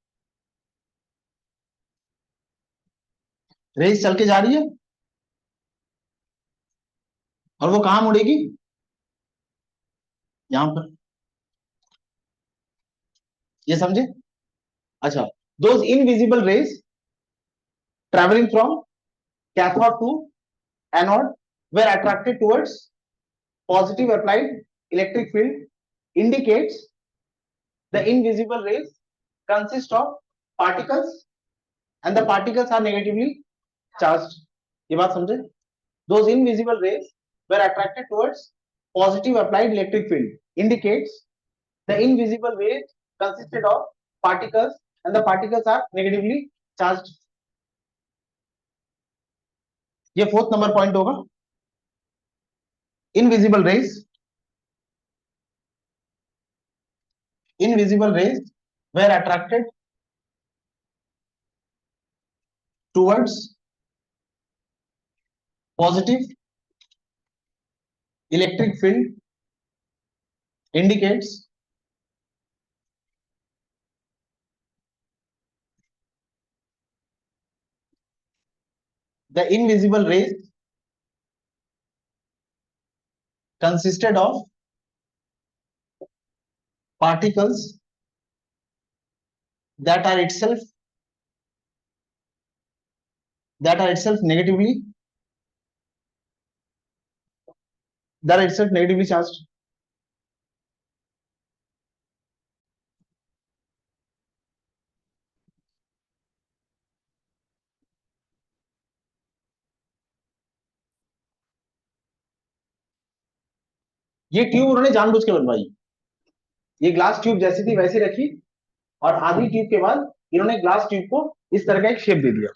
रेस चल के जा रही है और वो कहां मुड़ेगी, यहां पर। ये समझे? अच्छा, those invisible rays travelling from cathode to anode were attracted towards positive applied electric field indicates the invisible rays consist of particles and the particles are negatively charged. ये बात समझे? Those invisible rays were attracted towards positive applied electric field indicates the invisible rays consisted of particles and the particles are negatively charged. ये fourth number point होगा। invisible rays were attracted towards positive electric field indicates the invisible rays consisted of particles that are itself negatively charged. ये tube उन्होंने जानबूझ के बनवाई, ये glass tube जैसी थी वैसी रखी और आधी ट्यूब के बाद इन्होंने ग्लास ट्यूब को इस तरह का एक शेप दे दिया।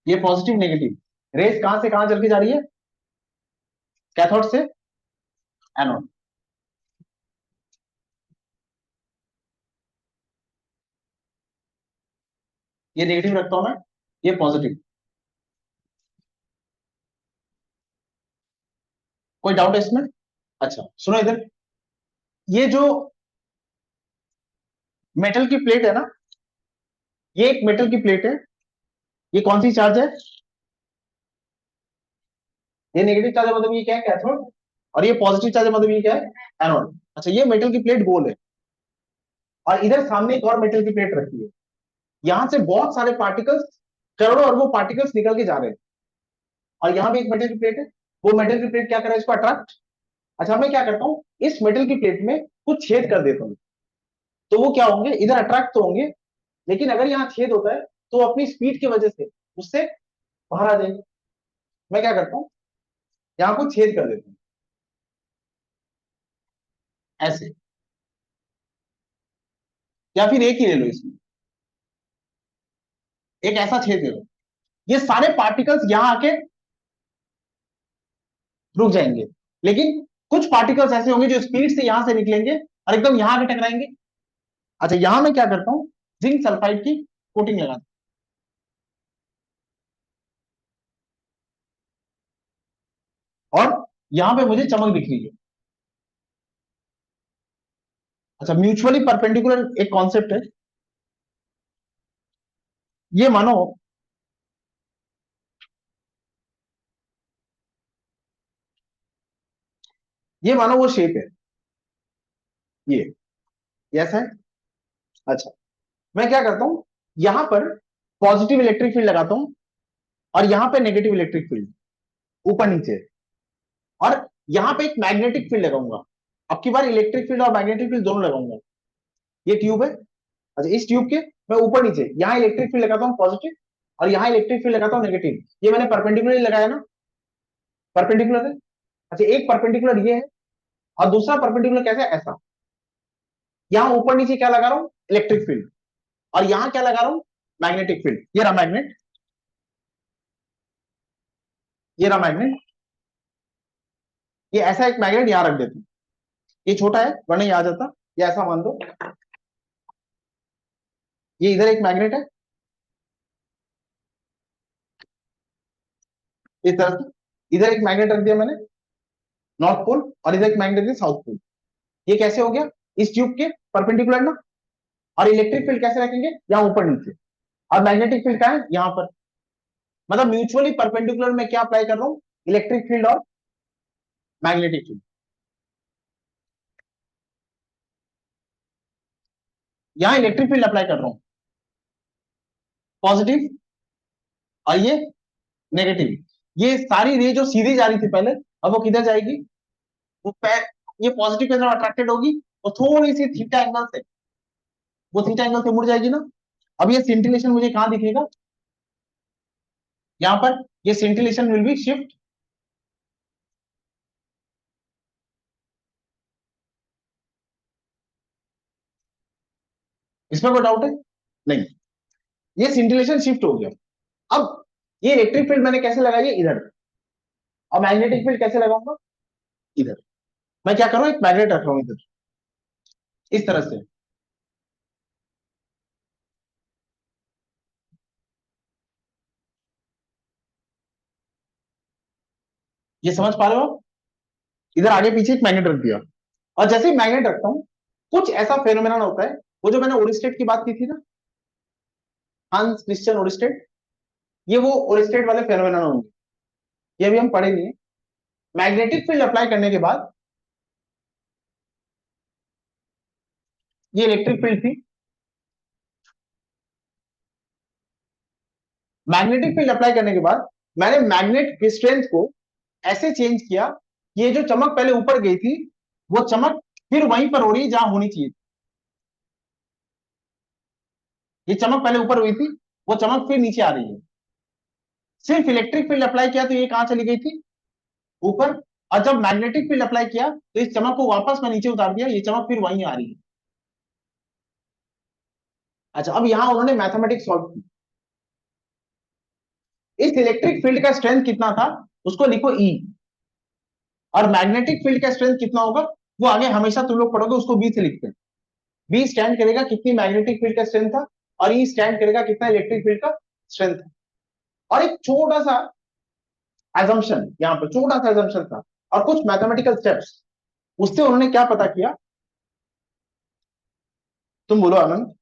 ये पॉजिटिव नेगेटिव रेस कहां से कहां चल के जा रही है, कैथोड से एनोड। ये नेगेटिव रखता हूं मैं, ये पॉजिटिव। कोई डाउट है इसमें? अच्छा सुनो इधर, ये जो मेटल की प्लेट है ना, ये एक मेटल की प्लेट है, ये कौन सी चार्ज है, ये नेगेटिव चार्ज है मतलब ये क्या है, कैथोड। और ये पॉजिटिव चार्ज है मतलब ये क्या है, एनोड। अच्छा ये मेटल की प्लेट गोल है और इधर सामने एक और मेटल की प्लेट रखी है, यहां से बहुत सारे पार्टिकल्स, करोड़ों अरबों पार्टिकल्स निकल के जा रहे हैं और यहाँ भी एक मेटल की प्लेट है, वो मेटल की प्लेट क्या कर रहा है, इसको अट्रैक्ट। अच्छा मैं क्या करता हूँ, इस मेटल की प्लेट में कुछ छेद कर देता हूँ, तो वो क्या होंगे, इधर अट्रैक्ट तो होंगे, लेकिन अगर यहाँ छेद होता है तो अपनी स्पीड की वजह से उससे बाहर आ जाएंगे। मैं क्या करता हूँ, यहाँ कुछ छेद कर देता हूँ ऐसे, या फिर एक ही ले लो, इसमें एक ऐसा छेद ले लो, ये सारे पार्टिकल्स यहां आके रुक जाएंगे, लेकिन कुछ पार्टिकल्स ऐसे होंगे जो स्पीड से यहां से निकलेंगे और एकदम यहां आके टकराएंगे। अच्छा यहां मैं क्या करता हूं, जिंक सल्फाइड की कोटिंग लगाता हूं और यहां पे मुझे चमक दिख रही है। अच्छा म्यूचुअली परपेंडिकुलर एक कॉन्सेप्ट है, ये मानो, ये मानो वो शेप है, ये ऐसा है। अच्छा मैं क्या करता हूं, यहां पर पॉजिटिव इलेक्ट्रिक फील्ड लगाता हूं और यहां पे नेगेटिव इलेक्ट्रिक फील्ड, ऊपर नीचे, और यहां पे एक मैग्नेटिक फील्ड लगाऊंगा। अब की बार इलेक्ट्रिक फील्ड और मैग्नेटिक फील्ड दोनों लगाऊंगा। ये ट्यूब है, अच्छा इस ट्यूब के मैं ऊपर नीचे यहाँ इलेक्ट्रिक फील्ड लगाता हूँ पॉजिटिव और यहाँ इलेक्ट्रिक फील्ड लगाता हूँ नेगेटिव। ये मैंने परपेंडिकुलर लगाया ना, परपेंडिकुलर है। अच्छा एक परपेंडिकुलर ये है और दूसरा परपेंडिकुलर कैसे है, ऐसा। यहाँ ऊपर नीचे क्या लगा रहा हूँ, इलेक्ट्रिक फील्ड, और यहाँ क्या लगा रहा हूँ, मैग्नेटिक फील्ड। ये रहा मैग्नेट, ये रहा मैग्नेट, ये ऐसा एक मैग्नेट यहां रख देते हैं, ये छोटा है वरना ये आ जाता, ये ऐसा मान दो, ये इधर एक मैग्नेट है इस तरह से, इधर एक मैग्नेट रख दिया मैंने नॉर्थ पोल, और इधर एक मैग्नेट है साउथ पोल। ये कैसे हो गया, इस ट्यूब के परपेंडिकुलर ना। और इलेक्ट्रिक फील्ड कैसे रखेंगे, यहाँ ऊपर नीचे, और मैग्नेटिक फील्ड का है यहाँ पर, मतलब म्यूचुअली परपेंडिकुलर में क्या अप्लाई कर रहा हूँ, इलेक्ट्रिक फील्ड और मैग्नेटिक फील्ड। यहां इलेक्ट्रिक फील्ड अप्लाई कर रहा हूं पॉजिटिव, और ये नेगेटिव। ये सारी रे जो सीधी जा रही थी पहले, अब वो किधर जाएगी, वो ये पॉजिटिव की तरफ अट्रैक्टेड होगी, तो थोड़ी सी थीटा एंगल से, वो थीटा एंगल से मुड़ जाएगी ना। अब ये सिंटिलेशन मुझे कहां दिखेगा, यहां पर, ये सिंटिलेशन विल बी शिफ्ट, इसमें कोई डाउट है नहीं, ये सिंटिलेशन शिफ्ट हो गया। अब ये इलेक्ट्रिक फील्ड मैंने कैसे लगाई है इधर, और मैग्नेटिक फील्ड कैसे लगाऊंगा इधर। मैं क्या कर रहा हूं, एक मैग्नेट रख रहा हूं इधर इस तरह से, ये समझ पा रहे हो आप? इधर आगे पीछे एक मैग्नेट रख दिया, और जैसे ही मैग्नेट रखता हूं, कुछ ऐसा फेनोमेनन होता है, वो जो मैंने ओरिस्टेट की बात की थी ना, हांस क्रिश्चियन ओरिस्टेट, ये वो ओरिस्टेट वाले फेनोमेनन होंगे, ये भी हम पढ़े नहीं है। मैग्नेटिक फील्ड अप्लाई करने के बाद, ये इलेक्ट्रिक फील्ड थी, मैग्नेटिक फील्ड अप्लाई करने के बाद मैंने मैग्नेट की स्ट्रेंथ को ऐसे चेंज किया कि ये जो चमक पहले ऊपर गई थी, वो चमक फिर वहीं पर हो रही है जहां होनी चाहिए। ये चमक पहले ऊपर हुई थी, वो चमक फिर नीचे आ रही है। सिर्फ इलेक्ट्रिक फील्ड अप्लाई किया तो ये कहां चली गई थी, ऊपर। और जब मैग्नेटिक फील्ड अप्लाई किया तो इस चमक को वापस मैं नीचे उतार दिया, ये चमक फिर वहीं आ रही है। अच्छा, अब यहां उन्होंने मैथमेटिक्स सॉल्व की, इस इलेक्ट्रिक फील्ड का स्ट्रेंथ कितना था उसको लिखो ई, और मैग्नेटिक फील्ड का स्ट्रेंथ कितना होगा वो आगे हमेशा तुम लोग पढ़ोगे, उसको बी से लिखते हैं। बी स्टैंड करेगा कितनी मैग्नेटिक फील्ड का स्ट्रेंथ था, और ई स्टैंड करेगा कितना इलेक्ट्रिक फील्ड का स्ट्रेंथ था। और एक छोटा सा एजम्पशन, यहाँ पर छोटा सा एजम्पशन था, और कुछ मैथमेटिकल स्टेप्स, उससे उन्होंने क्या पता किया, तुम बोलो आनंद।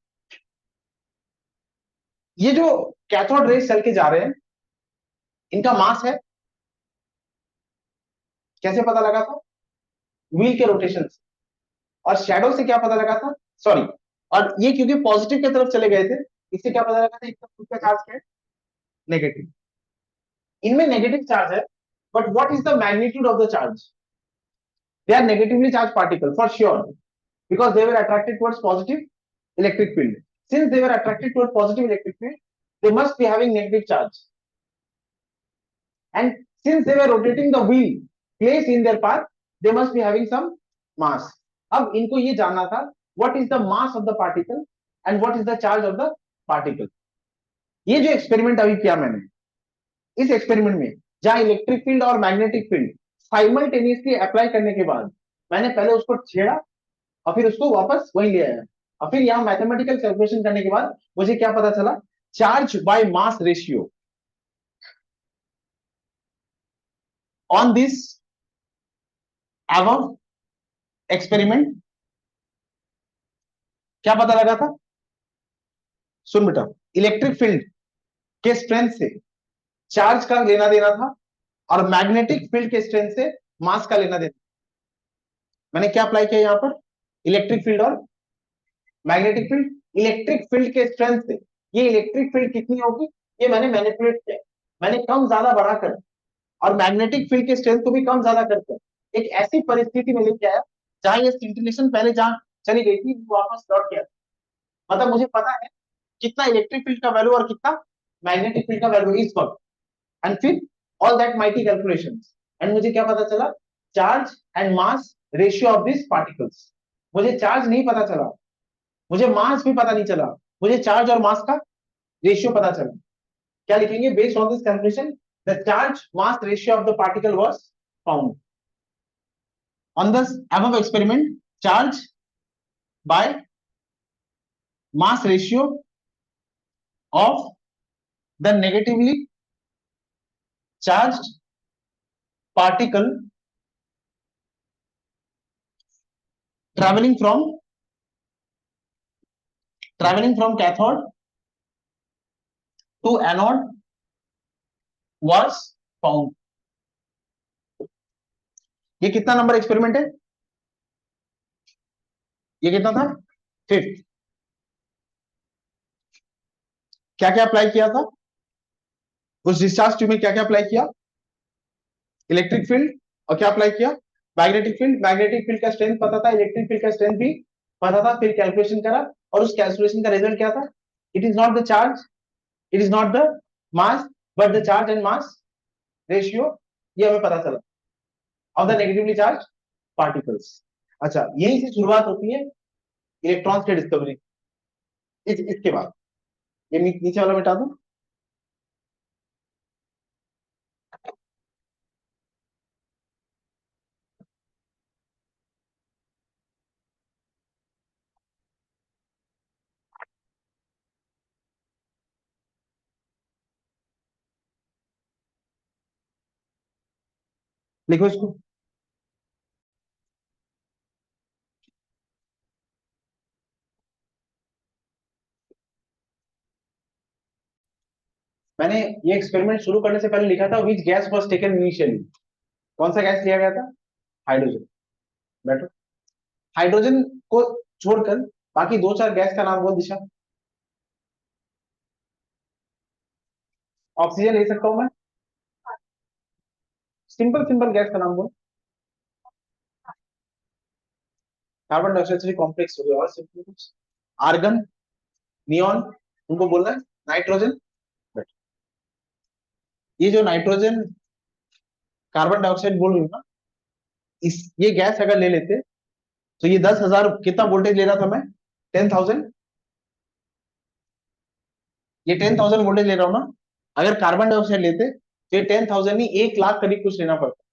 ये जो कैथोड रेज चल के जा रहे हैं, इनका मास है, कैसे पता लगा था, व्हील के रोटेशन से। और शैडो से क्या पता लगा था, सॉरी, और ये क्योंकि पॉजिटिव की तरफ चले गए थे, इससे क्या पता लगा था, इसका खुद का चार्ज क्या है, नेगेटिव। इनमें नेगेटिव चार्ज है, but what is the magnitude of the charge, they are negatively charged particle for sure, because they were attracted towards positive electric field. Since they were attracted towards positive electric field, they must be having negative charge, and since they were rotating the wheel placed in their path, they must be having some mass. अब इनको ये जानना था what is the mass of the particle and what is the charge of the particle. ये जो experiment अभी किया मैंने, इस एक्सपेरिमेंट में जहां इलेक्ट्रिक फील्ड और मैग्नेटिक फील्ड साइमल्टेनियसली अप्लाई करने के बाद, मैंने पहले उसको छेड़ा और फिर उसको वापस वहीं ले आया, और फिर यहाँ मैथमेटिकल कैलकुलेशन करने के बाद मुझे क्या पता चला, charge by mass ratio on this above experiment, क्या पता लगा था, सुन बेटा, इलेक्ट्रिक फील्ड के स्ट्रेंथ से चार्ज का लेना देना था, और मैग्नेटिक फील्ड के स्ट्रेंथ से मास का लेना देना। मैंने क्या अप्लाई किया यहाँ पर, इलेक्ट्रिक फील्ड और मैग्नेटिक फील्ड। इलेक्ट्रिक फील्ड के स्ट्रेंथ से ये इलेक्ट्रिक फील्ड कितनी होगी, ये मैंने मैनिपुलेट किया, मैंने कम ज्यादा बढ़ाकर, और मैग्नेटिक फील्ड के स्ट्रेंथ को भी कम ज्यादा करके एक ऐसी परिस्थिति में लेके आया जहां ये सिंटिलेशन पहले जहां चली गई थी वो वापस लौट गया। मतलब मुझे पता है कितना इलेक्ट्रिक फील्ड का वैल्यू और कितना मैग्नेटिक फील्ड का वैल्यू इस वक्त, एंड फिर all that mighty calculations, and मुझे क्या पता चला, charge and mass ratio of this particles. मुझे चार्ज नहीं पता चला, मुझे मास भी पता नहीं चला, मुझे चार्ज और मास का रेशियो पता चला। क्या लिखेंगे based on this calculation, the charge mass ratio of the particle was found. On the above experiment, charge by mass ratio of the negatively charged particle traveling from cathode to anode was found. ये कितना number experiment है? ये कितना था? 5th. क्या क्या apply किया था उस डिस्चार्ज ट्यूब में? क्या क्या अप्लाई किया? इलेक्ट्रिक फील्ड, और क्या अप्लाई किया? Magnetic field. मैग्नेटिक फील्ड का स्ट्रेंथ पता था, इलेक्ट्रिक फील्ड का स्ट्रेंथ भी पता था. फिर कैलकुलेशन करा और उस कैलकुलेशन का रिजल्ट क्या था? It is not the charge, it is not the mass, but the charge and mass ratio. ये हमें पता चला of the negatively charge particles. अच्छा, यही से शुरुआत होती है इलेक्ट्रॉन्स की डिस्कवरी. इसके बाद ये नीचे वाला मिटा दो. लिखो इसको. मैंने ये एक्सपेरिमेंट शुरू करने से पहले लिखा था which gas was taken initially. कौन सा गैस लिया गया था? हाइड्रोजन. बैठो. हाइड्रोजन को छोड़कर बाकी दो चार गैस का नाम बोल दिशा. ऑक्सीजन ले सकता हूं मैं. सिंपल सिंपल गैस का नाम बोल. कार्बन डाइऑक्साइड से कॉम्प्लेक्स हो गया. और सिंपल कुछ. आर्गन, नियॉन, उनको बोलना है. नाइट्रोजन. ये जो नाइट्रोजन कार्बन डाइऑक्साइड बोल रही हूँ ना, इस ये गैस अगर ले लेते तो ये 10,000 कितना वोल्टेज ले रहा था मैं? 10,000. ये 10,000 वोल्टेज ले रहा हूं ना. अगर कार्बन डाइऑक्साइड लेते तो ये 10,000 ही 1 लाख करीब कुछ लेना पड़ता.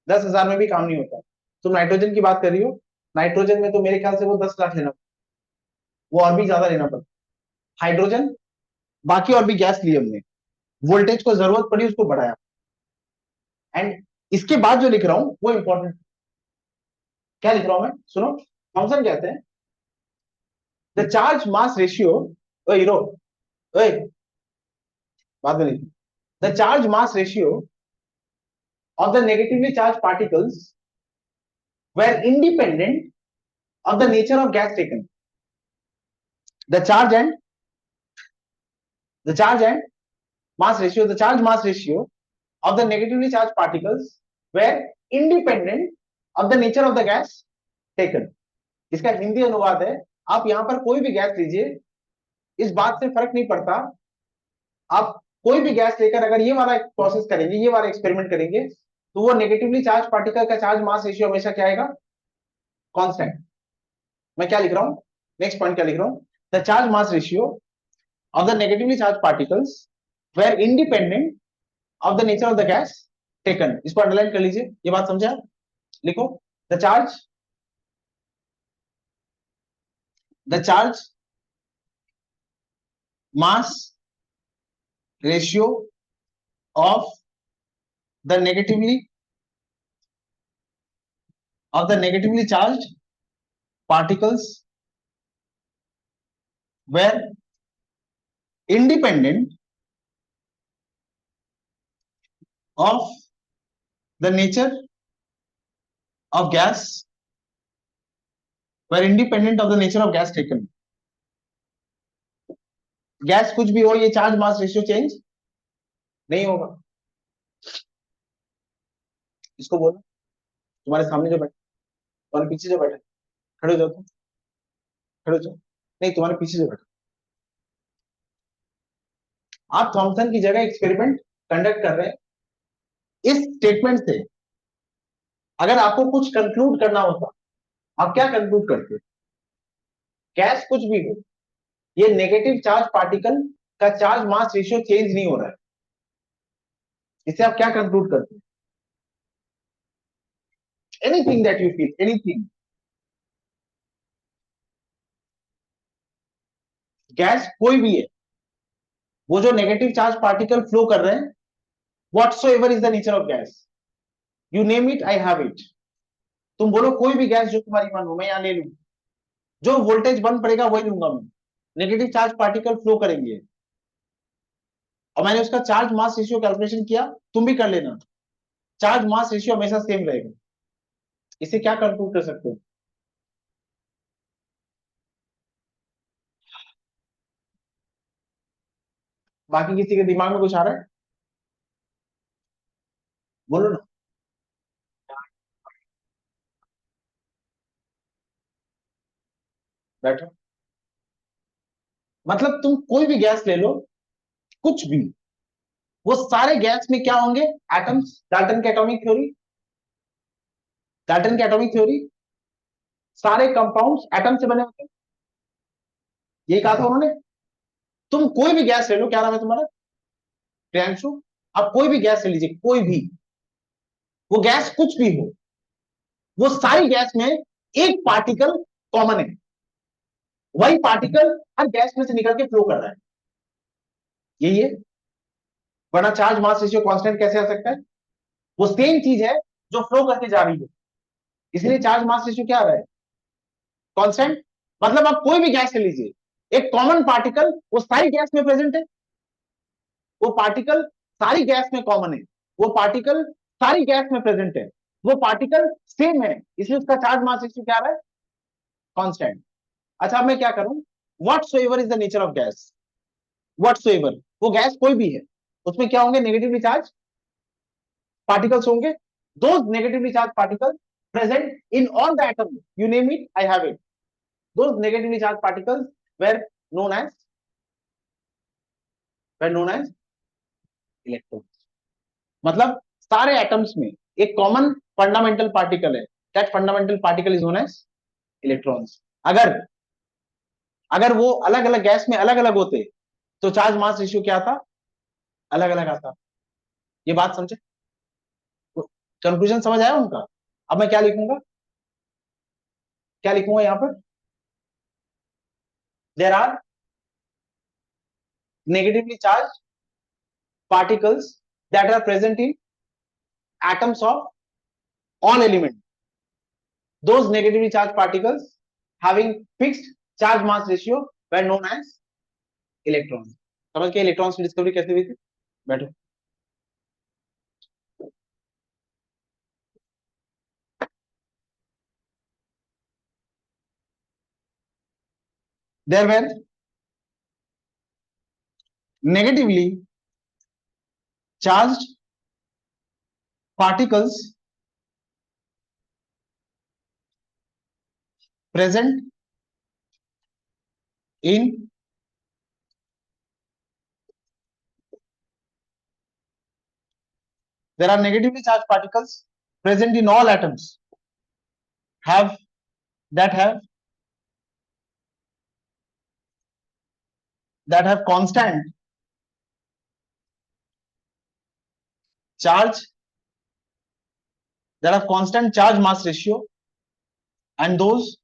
10,000 में भी काम नहीं होता. तुम नाइट्रोजन की बात कर रही हो. नाइट्रोजन में तो मेरे ख्याल से वो 10 लाख लेना, वो और भी ज्यादा लेना पड़ता. हाइड्रोजन, बाकी और भी गैस ली हमने, वोल्टेज को जरूरत पड़ी उसको बढ़ाया. एंड इसके बाद जो लिख रहा हूं वो इंपॉर्टेंट. क्या लिख रहा हूं मैं? सुनो. थॉमसन कहते हैं the charge mass ratio. Hero, बाद में लिख. The charge mass ratio of the negatively charged particles were independent of the nature of gas taken. The charge and mass ratio, the charge mass ratio of the negatively charged particles were independent of the nature of the gas taken. इसका हिंदी अनुवाद है, आप यहां पर कोई भी gas लीजिए, इस बात से फर्क नहीं पड़ता. आप कोई भी गैस लेकर अगर ये वाला प्रोसेस करेंगे, ये वाला एक्सपेरिमेंट करेंगे, तो वो नेगेटिवली चार्ज पार्टिकल का चार्ज मास रेशियो हमेशा क्या आएगा? कांस्टेंट. मैं क्या लिख रहा हूं? नेक्स्ट पॉइंट क्या लिख रहा हूं? The charge mass ratio of the negatively charge particles were independent of the nature of the gas taken. इसको अंडरलाइन कर लीजिए. ये बात समझा? लिखो. The charge mass ratio of the negatively charged particles were independent of the nature of gas taken. Gas कुछ भी हो, ये चार्ज मास रेशियो चेंज नहीं होगा. इसको बोलो. तुम्हारे सामने जो बैठा, तुम्हारे पीछे जो बैठा, खड़े हो जाओ. तुम खड़े हो जाओ. नहीं, तुम्हारे पीछे जो बैठा. आप थॉमसन की जगह एक्सपेरिमेंट कंडक्ट कर रहे हैं. इस स्टेटमेंट से अगर आपको कुछ कंक्लूड करना होता, आप क्या कंक्लूड करते? गैस कुछ भी हो, ये नेगेटिव चार्ज पार्टिकल का चार्ज मास रेशियो चेंज नहीं हो रहा है. इससे आप क्या कंक्लूड करते हैं? Anything that you feel, anything. Gas कोई भी है, वो जो नेगेटिव चार्ज पार्टिकल फ्लो कर रहे हैं, whatsoever is the nature of gas, you name it, I have it. तुम बोलो कोई भी गैस जो तुम्हारी मन हो, मैं यहां ले लूं, जो वोल्टेज बन पड़ेगा वही लूंगा मैं। नेगेटिव चार्ज पार्टिकल फ्लो करेंगे, और मैंने उसका चार्ज मास रेशियो कैलकुलेशन किया, तुम भी कर लेना। चार्ज मास रेशियो हमेशा सेम रहेगा। इसे क्या कंक्लूड कर सकते हो? बाकी किसी के दिमाग में कुछ आ रहा है? बोलो ना। बैठो। मतलब तुम कोई भी गैस ले लो, कुछ भी, वो सारे गैस में क्या होंगे? एटम्स। डाल्टन की एटॉमिक थ्योरी, डाल्टन की एटॉमिक थ्योरी, सारे कंपाउंड्स एटम से बने होते हैं, यही कहा था उन्होंने। तुम कोई भी गैस ले लो, क्या नाम है तुम्हारा? प्रियांशु। अब कोई भी गैस ले लीजिए, कोई भी, वो गैस कुछ भी हो, वो सारी गैस में एक पार्टिकल कॉमन है, वही पार्टिकल हर गैस में से निकल के फ्लो कर रहा है, यही है। वरना चार्ज मास रेशियो कांस्टेंट कैसे आ सकता है? वो सेम चीज है जो फ्लो करके जा रही है, इसलिए चार्ज मास रेशियो क्या आ रहा है? कांस्टेंट। मतलब आप कोई भी गैस ले लीजिए, एक कॉमन पार्टिकल वो सारी गैस में प्रेजेंट है, वो पार्टिकल सारी गैस में कॉमन है, वो पार्टिकल सारी गैस में प्रेजेंट है, वो पार्टिकल सेम है, इसलिए उसका चार्ज मास रेशियो क्या आ रहा है? कांस्टेंट। अच्छा, अब मैं क्या करूं? Whatsoever is the nature of gas, whatsoever, वो गैस कोई भी है, उसमें क्या होंगे? नेगेटिवली चार्ज पार्टिकल्स होंगे। Those negatively charge particles present in all the atom, you name it, I have it, those negatively charge particles were known as were known as electrons। मतलब सारे एटम्स में एक कॉमन फंडामेंटल पार्टिकल है, that fundamental particle is known as electrons. अगर अगर वो अलग अलग गैस में अलग अलग होते, तो चार्ज मास रेशियो क्या आता? अलग अलग आता। ये बात समझे? कंक्लूजन समझ आया उनका? अब मैं क्या लिखूंगा, क्या लिखूंगा यहां पर? There are negatively charge particles that are present in atoms of all elements, those negatively charged particles having fixed charge mass ratio were known as electrons। समझ के इलेक्ट्रॉन्स की डिस्कवरी कैसे हुई थी? बैठो। there were negatively charged particles present in there are negatively charged particles present in all atoms have that have that have constant charge, that have constant charge mass ratio, and those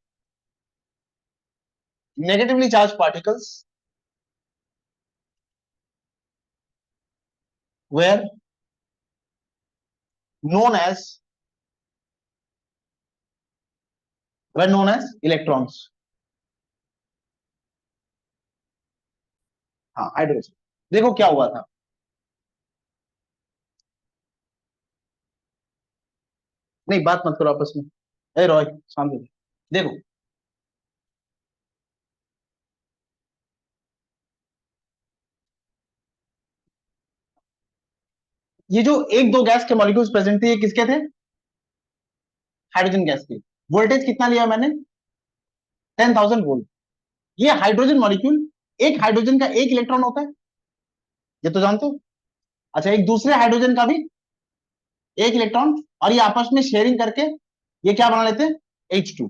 negatively charged particles were known as electrons। हाँ, hydrogen. देखो क्या हुआ था, नहीं बात मत करो आपस में, ए रॉय शांत हो जाओ। देखो, ये जो एक दो गैस के मॉलिक्यूल्स प्रेजेंट थे, ये किसके थे? हाइड्रोजन गैस के। वोल्टेज कितना लिया मैंने? 10,000 वोल्ट। ये हाइड्रोजन मॉलिक्यूल, एक हाइड्रोजन का एक इलेक्ट्रॉन होता है, ये तो जानते हो। अच्छा, एक दूसरे हाइड्रोजन का भी एक इलेक्ट्रॉन, और ये आपस में शेयरिंग करके ये क्या बना लेते हैं? H2।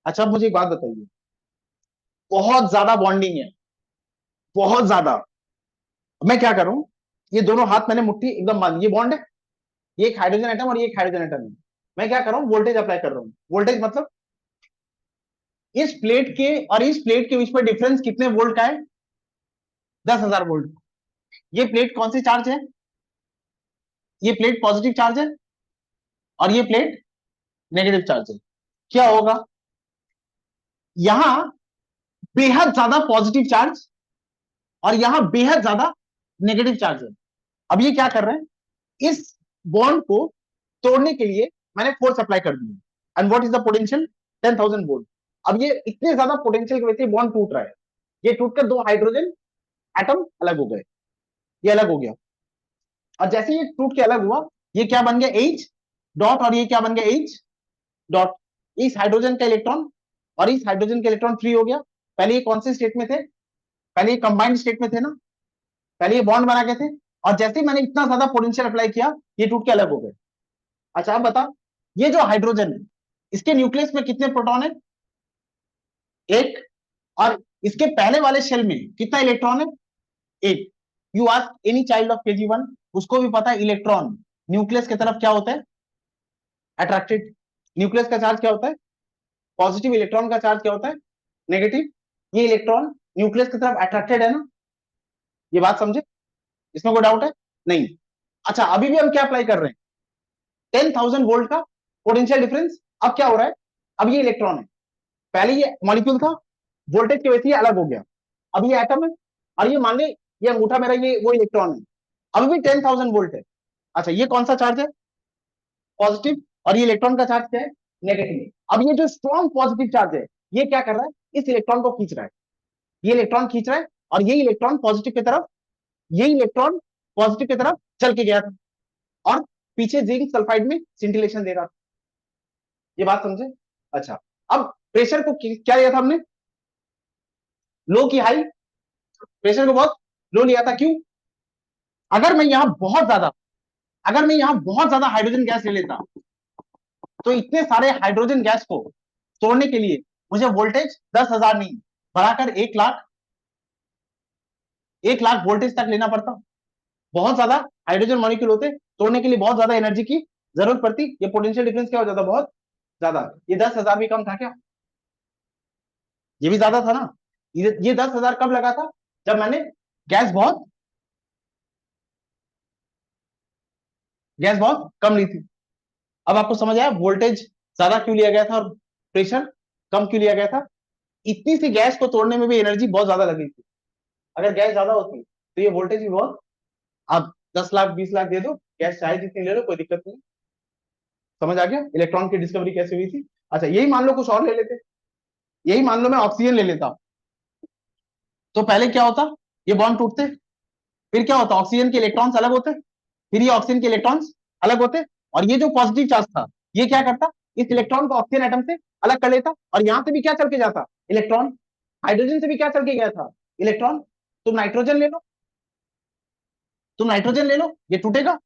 अच्छा, अब मुझे एक बात बताइए, बहुत ज्यादा बॉन्डिंग है, बहुत ज्यादा। मैं क्या करूं, ये दोनों हाथ मैंने मुट्ठी एकदम बांध, ये बॉन्ड है, ये एक हाइड्रोजन एटम और ये एक हाइड्रोजन एटम है। मैं क्या कर रहा हूँ, वोल्टेज अप्लाई कर रहा हूँ। वोल्टेज मतलब इस प्लेट के और इस प्लेट के बीच में डिफरेंस कितने वोल्ट का है, 10,000 वोल्ट। ये प्लेट कौन सी चार्ज है, ये प्लेट पॉजिटिव चार्ज है और ये प्लेट नेगेटिव चार्ज है। क्या होगा, यहां बेहद ज्यादा पॉजिटिव चार्ज और यहां बेहद ज्यादा नेगेटिव चार्ज है। अब ये क्या कर रहे हैं, इस बॉन्ड को तोड़ने के लिए मैंने फोर्स अप्लाई कर दिया। And what is the potential, 10,000 volt. अब ये इतने ज्यादा पोटेंशियल की वजह से बॉन्ड टूट रहा है। ये टूटकर दो हाइड्रोजन एटम अलग हो गए, ये अलग हो गया। और जैसे ये टूट के अलग हुआ, ये क्या बन गया, H डॉट, और ये क्या बन गया, H डॉट। इस हाइड्रोजन का इलेक्ट्रॉन और इस हाइड्रोजन का इलेक्ट्रॉन फ्री हो गया। पहले ये कौन से स्टेट में थे, पहले ये कंबाइंड स्टेट में थे ना, पहले ये बॉन्ड बना के थे। और जैसे ही मैंने इतना ज्यादा पोटेंशियल अप्लाई किया, ये टूट के अलग हो गए। अच्छा अब बता, ये जो हाइड्रोजन है, इसके न्यूक्लियस में कितने प्रोटॉन है, एक। और इसके पहले वाले शेल में कितना इलेक्ट्रॉन है, एक। You ask any child of KG1, उसको भी पता है इलेक्ट्रॉन न्यूक्लियस की तरफ क्या होता है, अट्रैक्टेड। न्यूक्लियस का चार्ज क्या होता है, पॉजिटिव। इलेक्ट्रॉन का चार्ज क्या होता है, नेगेटिव। ये इलेक्ट्रॉन न्यूक्लियस की तरफ अट्रैक्टेड है ना, ये बात समझे, इसमें कोई डाउट है नहीं। अच्छा अभी भी हम क्या अप्लाई कर रहे हैं, 10,000 वोल्ट का पोटेंशियल डिफरेंस। अब क्या हो रहा है, अब ये इलेक्ट्रॉन है, पहले ये मॉलिक्यूल था, वोल्टेज की वजह से ये अलग हो गया। अब ये एटम है, और ये मान ले ये अंगूठा मेरा, ये वो इलेक्ट्रॉन है, अभी भी 10,000 वोल्ट है। अच्छा ये कौन सा चार्ज है, पॉजिटिव। और ये इलेक्ट्रॉन का चार्ज क्या है, नेगेटिव। अब ये जो स्ट्रॉन्ग पॉजिटिव चार्ज है, ये क्या कर रहा है, इस इलेक्ट्रॉन को खींच रहा है, ये इलेक्ट्रॉन खींच रहा है। और ये इलेक्ट्रॉन पॉजिटिव की तरफ, ये इलेक्ट्रॉन पॉजिटिव की तरफ चल के गया था और पीछे जिंक सल्फाइड में सिंटिलेशन दे रहा था। ये बात समझे। अच्छा अब प्रेशर को क्या लिया था हमने, लो की हाई। प्रेशर को बहुत लो लिया था, क्यों, अगर मैं यहां बहुत ज्यादा, अगर मैं यहां बहुत ज्यादा हाइड्रोजन गैस ले लेता, तो इतने सारे हाइड्रोजन गैस को तोड़ने के लिए मुझे वोल्टेज 10,000 नहीं, बढ़ाकर 1 लाख, 1 लाख वोल्टेज तक लेना पड़ता। बहुत ज्यादा हाइड्रोजन मॉलिक्यूल होते, तोड़ने के लिए बहुत ज्यादा एनर्जी की जरूरत पड़ती। ये पोटेंशियल डिफरेंस क्या हो जाता, बहुत ज्यादा। ये 10,000 भी कम था क्या, ये भी ज्यादा था ना। ये 10,000 कब लगा था, जब मैंने गैस बहुत, गैस बहुत कम ली थी। अब आपको समझ आया वोल्टेज ज्यादा क्यों लिया गया था और प्रेशर कम क्यों लिया गया था। इतनी सी गैस को तोड़ने में भी एनर्जी बहुत ज्यादा लगी थी। अगर गैस ज्यादा होती तो ये वोल्टेज भी बहुत, आप 10 लाख 20 लाख दे दो, गैस चाहे जितनी ले लो, कोई दिक्कत नहीं। समझ आ गया इलेक्ट्रॉन की डिस्कवरी कैसे हुई थी। अच्छा यही मान लो कुछ और ले लेते, यही मान लो मैं ऑक्सीजन ले लेता, तो पहले क्या होता, ये बॉन्ड टूटते, फिर क्या होता, ऑक्सीजन के इलेक्ट्रॉन्स अलग होते, फिर ये ऑक्सीजन के इलेक्ट्रॉन्स अलग होते। और ये जो पॉजिटिव चार्ज था, ये क्या करता, इस इलेक्ट्रॉन को ऑक्सीजन एटम से अलग कर लेता, और यहां से भी क्या चल के जाता, इलेक्ट्रॉन। हाइड्रोजन से भी क्या चल के गया था, इलेक्ट्रॉन। तुम नाइट्रोजन ले लो, तुम नाइट्रोजन ले लो, ये टूटेगा,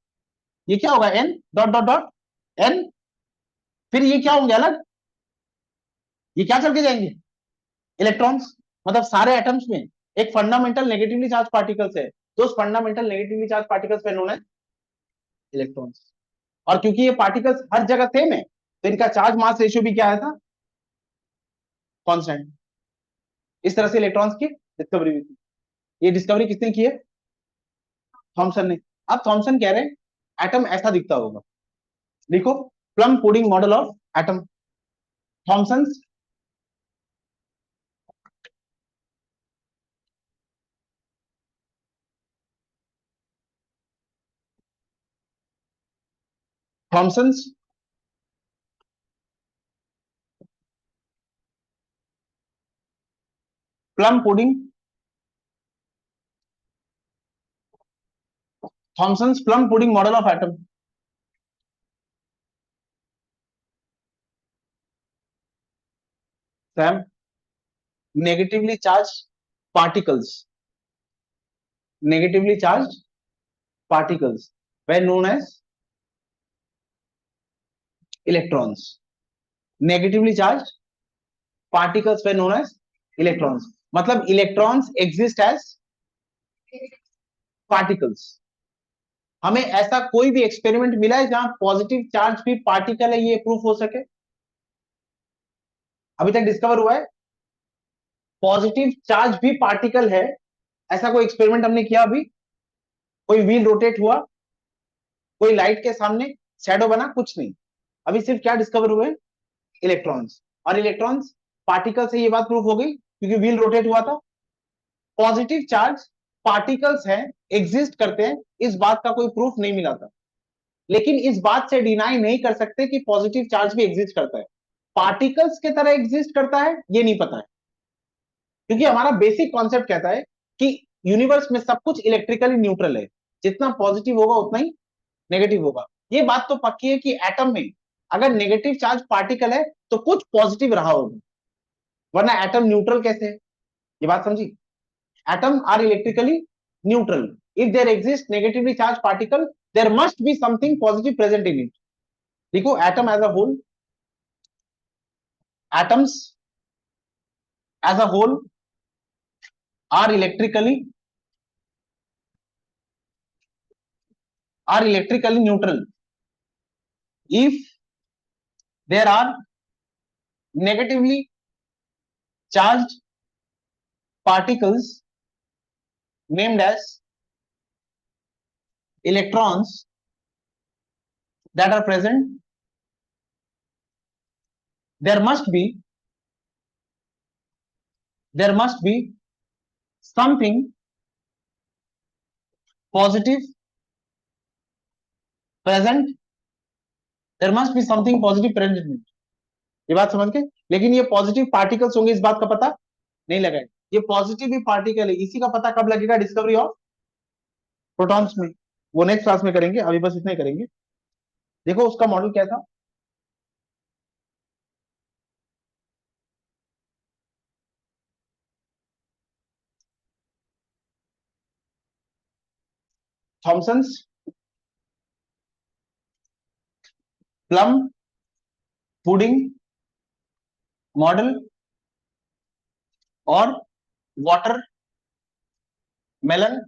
ये क्या होगा, N dot dot dot N। फिर ये क्या होंगे अलग, ये क्या चल के जाएंगे, इलेक्ट्रॉन्स। मतलब सारे एटम्स में एक फंडामेंटल नेगेटिवली चार्ज पार्टिकल्स है, तो उस फंडामेंटल नेगेटिवली चार्ज पार्टिकल्स पे नोन है इलेक्ट्रॉन्स। और क्योंकि ये पार्टिकल्स हर जगह सेम है, तो इनका चार्ज मास रेशियो भी क्या आया था, कांस्टेंट। इस तरह से इलेक्ट्रॉन्स की डिस्कवरी हुई थी। ये डिस्कवरी किसने की है, थॉमसन ने। अब थॉमसन कह रहे हैं एटम ऐसा दिखता होगा, लिखो plum pudding model of atom, Thomson Thomson plum pudding, Thomson plum pudding model of atom. Same, negatively charge particles, negatively charge particles were known as electrons, negatively charged particles were known as electrons। मतलब electrons exist as particles, हमें ऐसा कोई भी experiment मिला है जहां positive charge भी particle है, ये प्रूफ हो सके? अभी तक डिस्कवर हुआ है पॉजिटिव चार्ज भी पार्टिकल है, ऐसा कोई एक्सपेरिमेंट हमने किया अभी? कोई व्हील रोटेट हुआ, कोई लाइट के सामने शैडो बना? कुछ नहीं। अभी सिर्फ क्या डिस्कवर हुए? इलेक्ट्रॉन्स। और इलेक्ट्रॉन्स पार्टिकल से, ये बात प्रूफ हो गई क्योंकि व्हील रोटेट हुआ था। पॉजिटिव चार्ज पार्टिकल्स हैं, एग्जिस्ट करते हैं, इस बात का कोई प्रूफ नहीं मिला था। लेकिन इस बात से डिनाई नहीं कर सकते कि पॉजिटिव चार्ज भी एग्जिस्ट करता है। पार्टिकल्स की तरह एग्जिस्ट करता है ये नहीं पता है, क्योंकि हमारा बेसिक कॉन्सेप्ट कहता है कि यूनिवर्स में सब कुछ इलेक्ट्रिकली न्यूट्रल है, जितना पॉजिटिव होगा उतना ही नेगेटिव होगा। ये बात तो पक्की है कि एटम में अगर नेगेटिव चार्ज पार्टिकल है तो कुछ पॉजिटिव रहा होगा, वरना एटम न्यूट्रल कैसे है? ये बात समझी? Atom are electrically neutral. If there exist negatively charge particle, there must be something positive present in it. देखो atom as a whole, atoms as a whole are electrically neutral. If there are negatively charged particles named as electrons that are present, there must be something positive present. There must be something positive present in it. ये बात समझ के? लेकिन ये positive particles होंगे इस बात का पता नहीं लगा है। ये पॉजिटिव ही पार्टिकल है, इसी का पता कब लगेगा? डिस्कवरी ऑफ प्रोटॉन्स में। वो नेक्स्ट क्लास में करेंगे, अभी बस इतना ही करेंगे। देखो उसका मॉडल क्या था। थॉमसन्स प्लम पुडिंग मॉडल और वाटर मेलन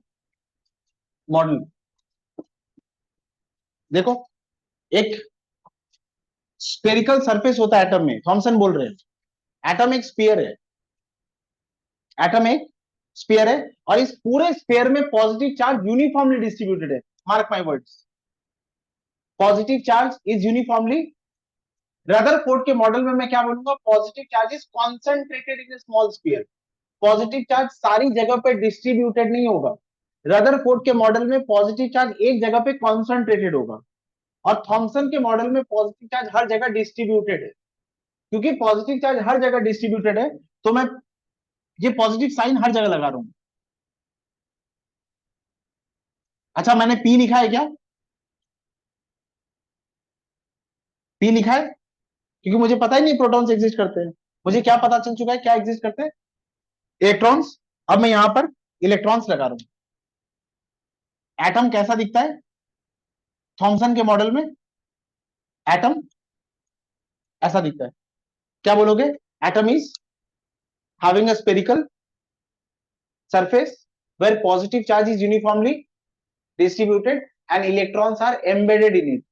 मॉडल। देखो एक स्पेरिकल सरफेस होता है एटम में, थॉमसन बोल रहे हैं एटम एक स्फीयर है, एटम एक स्फीयर है, और इस पूरे स्फीयर में पॉजिटिव चार्ज यूनिफॉर्मली डिस्ट्रीब्यूटेड है। Mark my words, positive charge is uniformly. Rutherford के मॉडल में मैं क्या बोलूंगा? Positive charge is concentrated in small sphere. Positive charge सारी जगह पे डिस्ट्रीब्यूटेड नहीं होगा। रदरफोर्ड के मॉडल में पॉजिटिव चार्ज एक जगह पे कॉन्सेंट्रेटेड होगा, और थॉमसन के मॉडल में पॉजिटिव चार्ज हर जगह डिस्ट्रीब्यूटेड है। क्योंकि पॉजिटिव चार्ज हर जगह डिस्ट्रीब्यूटेड है, तो मैं ये पॉजिटिव साइन हर जगह लगा रहा हूं। अच्छा मैंने पी लिखा है क्या? पी लिखा है क्योंकि मुझे पता ही नहीं प्रोटॉन्स एग्जिस्ट करते हैं। मुझे क्या पता चल चुका है क्या एग्जिस्ट करते हैं? इलेक्ट्रॉन्स। अब मैं यहां पर इलेक्ट्रॉन्स लगा रहा हूं। एटम कैसा दिखता है थॉमसन के मॉडल में? एटम ऐसा दिखता है। क्या बोलोगे? Atom is having a spherical surface where positive charge is uniformly distributed and electrons are embedded in it।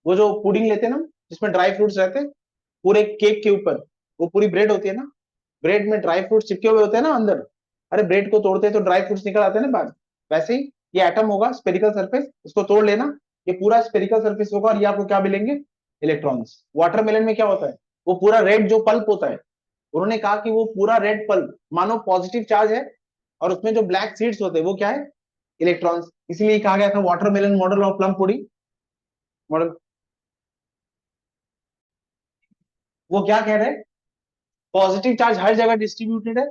वो जो पुडिंग लेते हैं ना जिसमें ड्राई फ्रूट्स रहते हैं, पूरे केक के ऊपर, वो पूरी ब्रेड होती है ना, ब्रेड में ड्राई फ्रूट्स चिपके हुए होते हैं ना अंदर। अरे ब्रेड को तोड़ते हैं तो ड्राई फ्रूट्स निकल आते हैं ना बाहर। वैसे ही ये एटम होगा स्पेरिकल सरफेस, इसको तोड़ लेना, ये पूरा स्पेरिकल सरफेस होगा, और ये आपको क्या मिलेंगे? इलेक्ट्रॉन्स। वाटरमेलन में क्या होता है? वो पूरा रेड जो पल्प होता है, उन्होंने कहा कि वो पूरा रेड पल्प मानो पॉजिटिव चार्ज है, और उसमें जो ब्लैक सीड्स होते हैं वो क्या है? इलेक्ट्रॉन्स। इसलिए कहा गया था वाटरमेलन मॉडल और प्लम पुडिंग मॉडल। वो क्या कह रहे हैं? पॉजिटिव चार्ज हर जगह डिस्ट्रीब्यूटेड है,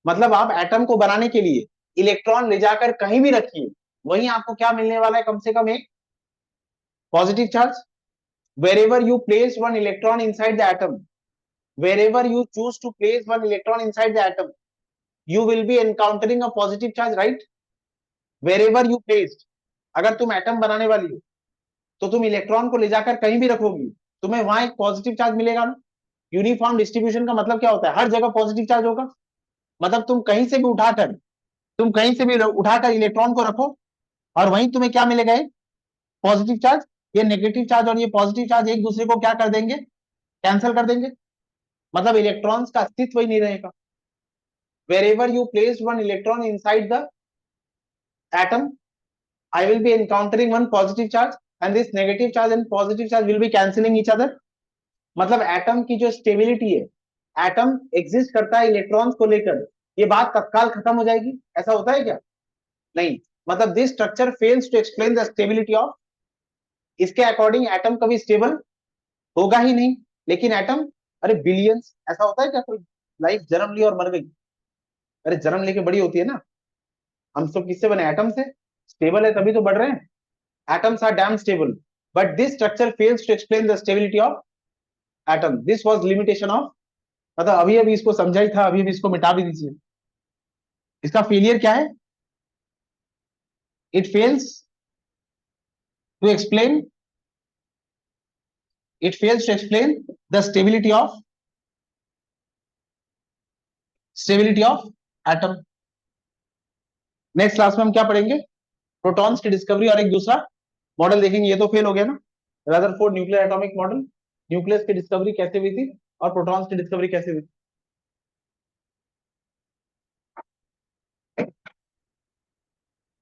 मतलब आप एटम को बनाने के लिए इलेक्ट्रॉन ले जाकर कहीं भी रखिए, वहीं आपको क्या मिलने वाला है? कम से कम एक positive charge. wherever you place one electron inside the atom, wherever you choose to place one electron inside the atom, you will be encountering a positive charge, right? wherever you placed, अगर तुम atom बनाने वाली हो तो तुम electron को ले जाकर कहीं भी रखोगी, तुम्हें वहां एक पॉजिटिव चार्ज मिलेगा ना। यूनिफॉर्म डिस्ट्रीब्यूशन का मतलब क्या होता है? हर जगह पॉजिटिव चार्ज होगा। मतलब तुम कहीं से भी उठाकर इलेक्ट्रॉन को रखो, और वहीं तुम्हें क्या मिलेगा? पॉजिटिव चार्ज, ये नेगेटिव चार्ज और ये पॉजिटिव चार्ज एक दूसरे को क्या कर देंगे, कैंसिल कर देंगे, मतलब इलेक्ट्रॉन्स का अस्तित्व ही नहीं रहेगा। wherever you placed one electron inside the atom, I will be encountering one positive charge and this negative charge and positive charge will be cancelling each other। मतलब एटम की जो स्टेबिलिटी है, एटम एग्जिस्ट करता है electrons को लेकर, ये बात तत्काल खत्म हो जाएगी, ऐसा होता है क्या? नहीं, मतलब this structure fails to explain the stability of, इसके अकॉर्डिंग एटम कभी स्टेबल होगा ही नहीं। लेकिन एटम, अरे बिलियंस, ऐसा होता है क्या कोई लाइफ जन्म ली और मर गई? अरे जन्म लेके बड़ी होती है ना, हम सब किससे बने, एटम से, स्टेबल है तभी तो बढ़ रहे हैं, atoms are damn stable but this structure fails to explain the stability of atom, this was limitation of, मतलब अभी अभी इसको समझा ही था, अभी अभी इसको मिटा भी दीजिए। इसका फेलियर क्या है, it fails to explain, it fails to explain the stability of atom। Next class में हम क्या पढ़ेंगे, प्रोटॉन्स की डिस्कवरी और एक दूसरा मॉडल देखेंगे, ये तो फेल हो गया ना, Rutherford nuclear atomic model, nucleus की डिस्कवरी कैसे हुई थी और प्रोटॉन्स की डिस्कवरी कैसे हुई थी।